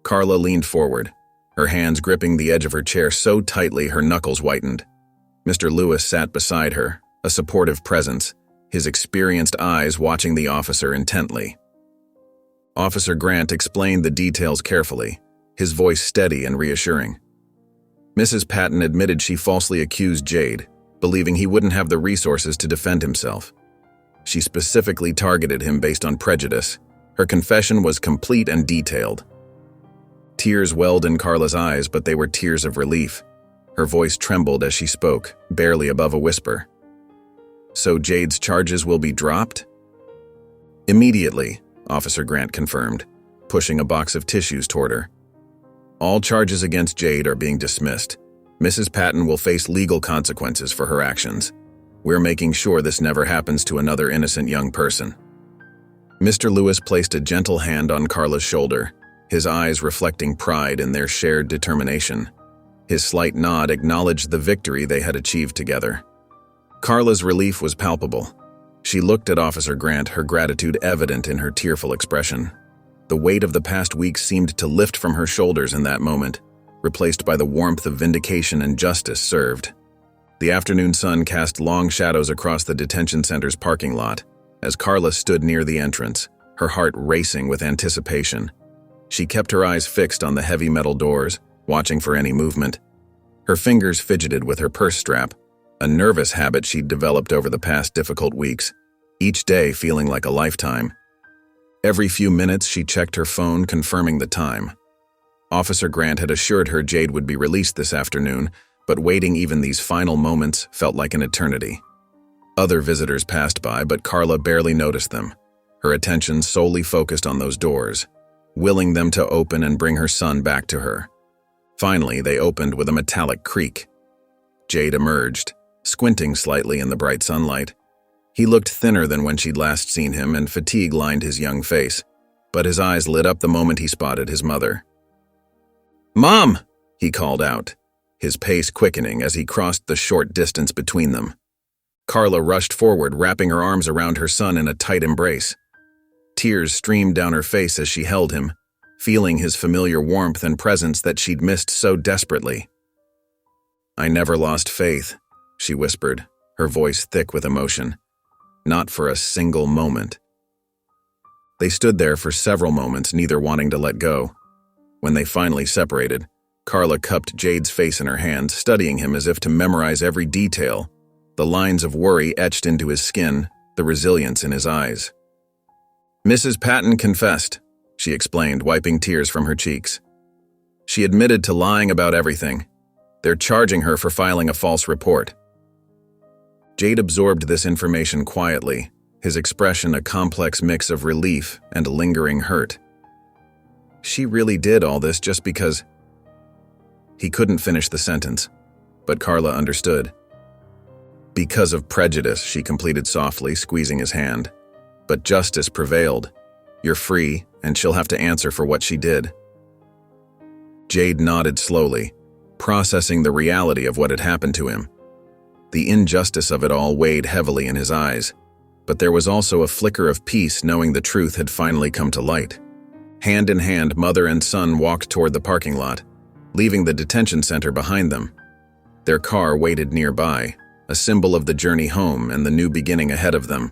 Carla leaned forward, her hands gripping the edge of her chair so tightly her knuckles whitened. Mr. Lewis sat beside her, a supportive presence, his experienced eyes watching the officer intently. Officer Grant explained the details carefully, his voice steady and reassuring. Mrs. Patton admitted she falsely accused Jade, believing he wouldn't have the resources to defend himself. She specifically targeted him based on prejudice. Her confession was complete and detailed. Tears welled in Carla's eyes, but they were tears of relief. Her voice trembled as she spoke, barely above a whisper. "So Jade's charges will be dropped?" "Immediately," Officer Grant confirmed, pushing a box of tissues toward her. "All charges against Jade are being dismissed. Mrs. Patton will face legal consequences for her actions. We're making sure this never happens to another innocent young person." Mr. Lewis placed a gentle hand on Carla's shoulder, his eyes reflecting pride in their shared determination. His slight nod acknowledged the victory they had achieved together. Carla's relief was palpable. She looked at Officer Grant, her gratitude evident in her tearful expression. The weight of the past weeks seemed to lift from her shoulders in that moment, replaced by the warmth of vindication and justice served. The afternoon sun cast long shadows across the detention center's parking lot as Carla stood near the entrance, her heart racing with anticipation. She kept her eyes fixed on the heavy metal doors, watching for any movement. Her fingers fidgeted with her purse strap, a nervous habit she'd developed over the past difficult weeks, each day feeling like a lifetime. Every few minutes, she checked her phone, confirming the time. Officer Grant had assured her Jade would be released this afternoon, but waiting even these final moments felt like an eternity. Other visitors passed by, but Carla barely noticed them, her attention solely focused on those doors, willing them to open and bring her son back to her. Finally, they opened with a metallic creak. Jade emerged, squinting slightly in the bright sunlight. He looked thinner than when she'd last seen him, and fatigue lined his young face, but his eyes lit up the moment he spotted his mother. "Mom!" he called out, his pace quickening as he crossed the short distance between them. Carla rushed forward, wrapping her arms around her son in a tight embrace. Tears streamed down her face as she held him, feeling his familiar warmth and presence that she'd missed so desperately. "I never lost faith," she whispered, her voice thick with emotion. "Not for a single moment." They stood there for several moments, neither wanting to let go. When they finally separated, Carla cupped Jade's face in her hands, studying him as if to memorize every detail, the lines of worry etched into his skin, the resilience in his eyes. "Mrs. Patton confessed," she explained, wiping tears from her cheeks. "She admitted to lying about everything. They're charging her for filing a false report." Jade absorbed this information quietly, his expression a complex mix of relief and lingering hurt. She really did all this just because... He couldn't finish the sentence, but Carla understood. "Because of prejudice," she completed softly, squeezing his hand. "But justice prevailed. You're free, and she'll have to answer for what she did." Jade nodded slowly, processing the reality of what had happened to him. The injustice of it all weighed heavily in his eyes, but there was also a flicker of peace knowing the truth had finally come to light. Hand in hand, mother and son walked toward the parking lot, leaving the detention center behind them. Their car waited nearby, a symbol of the journey home and the new beginning ahead of them.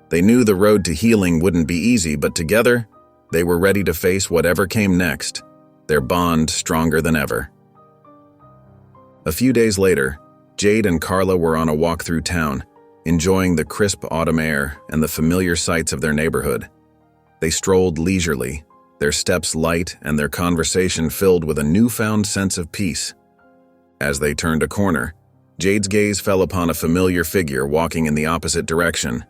They knew the road to healing wouldn't be easy, but together, they were ready to face whatever came next, their bond stronger than ever. A few days later, Jade and Carla were on a walk through town, enjoying the crisp autumn air and the familiar sights of their neighborhood. They strolled leisurely, their steps light and their conversation filled with a newfound sense of peace. As they turned a corner, Jade's gaze fell upon a familiar figure walking in the opposite direction.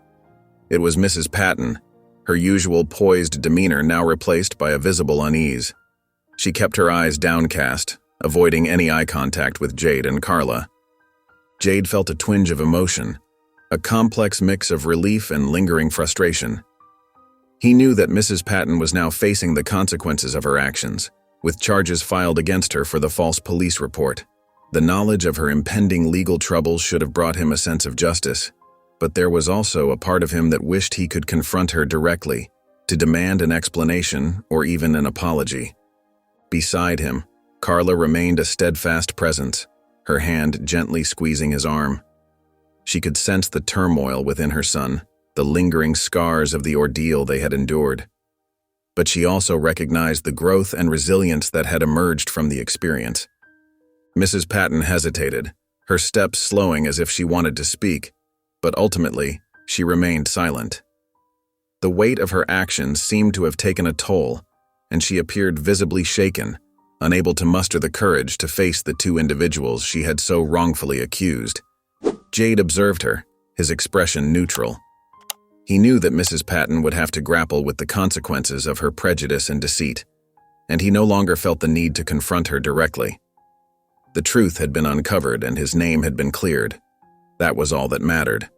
It was Mrs. Patton, her usual poised demeanor now replaced by a visible unease. She kept her eyes downcast, avoiding any eye contact with Jade and Carla. Jade felt a twinge of emotion, a complex mix of relief and lingering frustration. He knew that Mrs. Patton was now facing the consequences of her actions, with charges filed against her for the false police report. The knowledge of her impending legal troubles should have brought him a sense of justice, but there was also a part of him that wished he could confront her directly, to demand an explanation or even an apology. Beside him, Carla remained a steadfast presence, her hand gently squeezing his arm. She could sense the turmoil within her son, the lingering scars of the ordeal they had endured. But she also recognized the growth and resilience that had emerged from the experience. Mrs. Patton hesitated, her steps slowing as if she wanted to speak, but ultimately, she remained silent. The weight of her actions seemed to have taken a toll, and she appeared visibly shaken, unable to muster the courage to face the two individuals she had so wrongfully accused. Jade observed her, his expression neutral. He knew that Mrs. Patton would have to grapple with the consequences of her prejudice and deceit, and he no longer felt the need to confront her directly. The truth had been uncovered and his name had been cleared. That was all that mattered.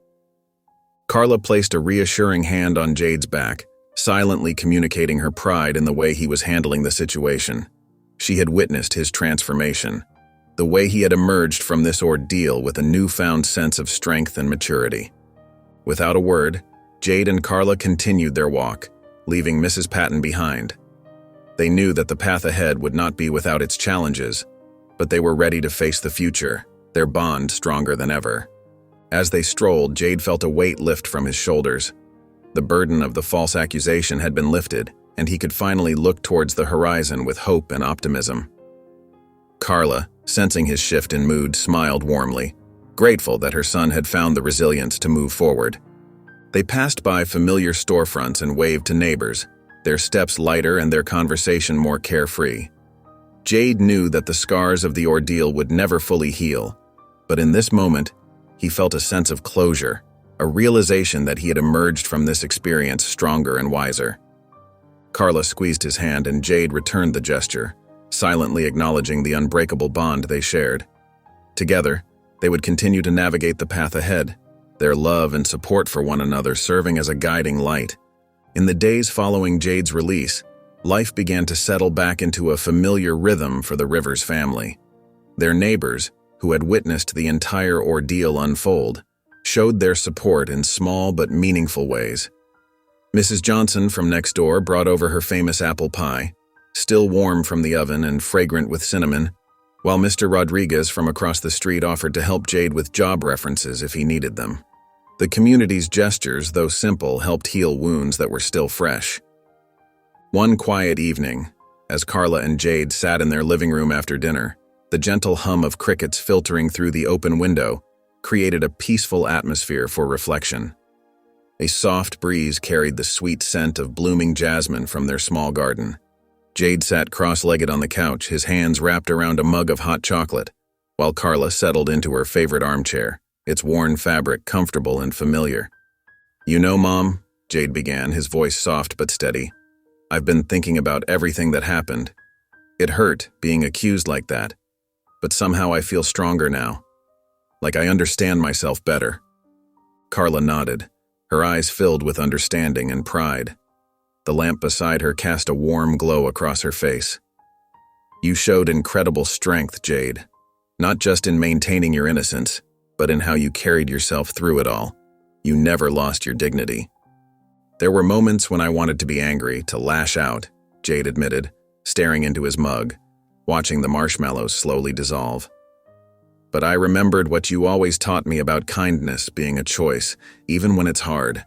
Carla placed a reassuring hand on Jade's back, silently communicating her pride in the way he was handling the situation. She had witnessed his transformation, the way he had emerged from this ordeal with a newfound sense of strength and maturity. Without a word, Jade and Carla continued their walk, leaving Mrs. Patton behind. They knew that the path ahead would not be without its challenges, but they were ready to face the future, their bond stronger than ever. As they strolled, Jade felt a weight lift from his shoulders. The burden of the false accusation had been lifted, and he could finally look towards the horizon with hope and optimism. Carla, sensing his shift in mood, smiled warmly, grateful that her son had found the resilience to move forward. They passed by familiar storefronts and waved to neighbors, their steps lighter and their conversation more carefree. Jade knew that the scars of the ordeal would never fully heal, but in this moment, he felt a sense of closure, a realization that he had emerged from this experience stronger and wiser. Carla squeezed his hand and Jade returned the gesture, silently acknowledging the unbreakable bond they shared. Together, they would continue to navigate the path ahead, their love and support for one another serving as a guiding light. In the days following Jade's release, life began to settle back into a familiar rhythm for the Rivers family. Their neighbors, who had witnessed the entire ordeal unfold, showed their support in small but meaningful ways. Mrs. Johnson from next door brought over her famous apple pie, still warm from the oven and fragrant with cinnamon, while Mr. Rodriguez from across the street offered to help Jade with job references if he needed them. The community's gestures, though simple, helped heal wounds that were still fresh. One quiet evening, as Carla and Jade sat in their living room after dinner, the gentle hum of crickets filtering through the open window created a peaceful atmosphere for reflection. A soft breeze carried the sweet scent of blooming jasmine from their small garden. Jade sat cross-legged on the couch, his hands wrapped around a mug of hot chocolate, while Carla settled into her favorite armchair, its worn fabric comfortable and familiar. "You know, Mom," Jade began, his voice soft but steady, "I've been thinking about everything that happened. It hurt, being accused like that, but somehow I feel stronger now. Like I understand myself better." Carla nodded, her eyes filled with understanding and pride. The lamp beside her cast a warm glow across her face. "You showed incredible strength, Jade, not just in maintaining your innocence, but in how you carried yourself through it all. You never lost your dignity." "There were moments when I wanted to be angry, to lash out," Jade admitted, staring into his mug, watching the marshmallows slowly dissolve. "But I remembered what you always taught me about kindness being a choice, even when it's hard,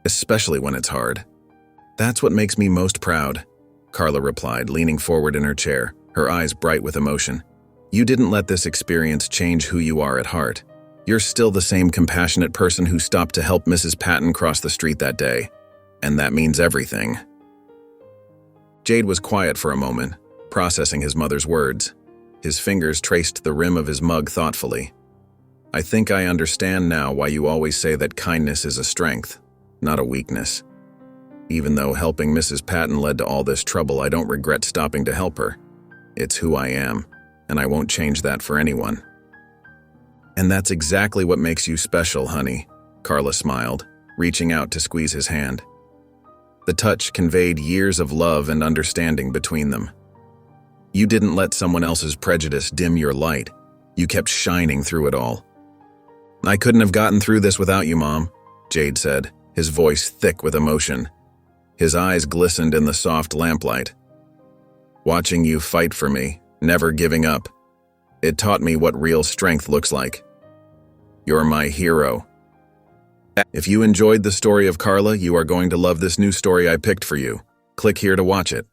especially when it's hard. That's what makes me most proud," Carla replied, leaning forward in her chair, her eyes bright with emotion. "You didn't let this experience change who you are at heart. You're still the same compassionate person who stopped to help Mrs. Patton cross the street that day, and that means everything." Jade was quiet for a moment, processing his mother's words. His fingers traced the rim of his mug thoughtfully. "I think I understand now why you always say that kindness is a strength, not a weakness. Even though helping Mrs. Patton led to all this trouble, I don't regret stopping to help her. It's who I am, and I won't change that for anyone." "And that's exactly what makes you special, honey," Carla smiled, reaching out to squeeze his hand. The touch conveyed years of love and understanding between them. "You didn't let someone else's prejudice dim your light. You kept shining through it all." "I couldn't have gotten through this without you, Mom," Jade said, his voice thick with emotion. His eyes glistened in the soft lamplight. "Watching you fight for me, never giving up, it taught me what real strength looks like. You're my hero." If you enjoyed the story of Carla, you are going to love this new story I picked for you. Click here to watch it.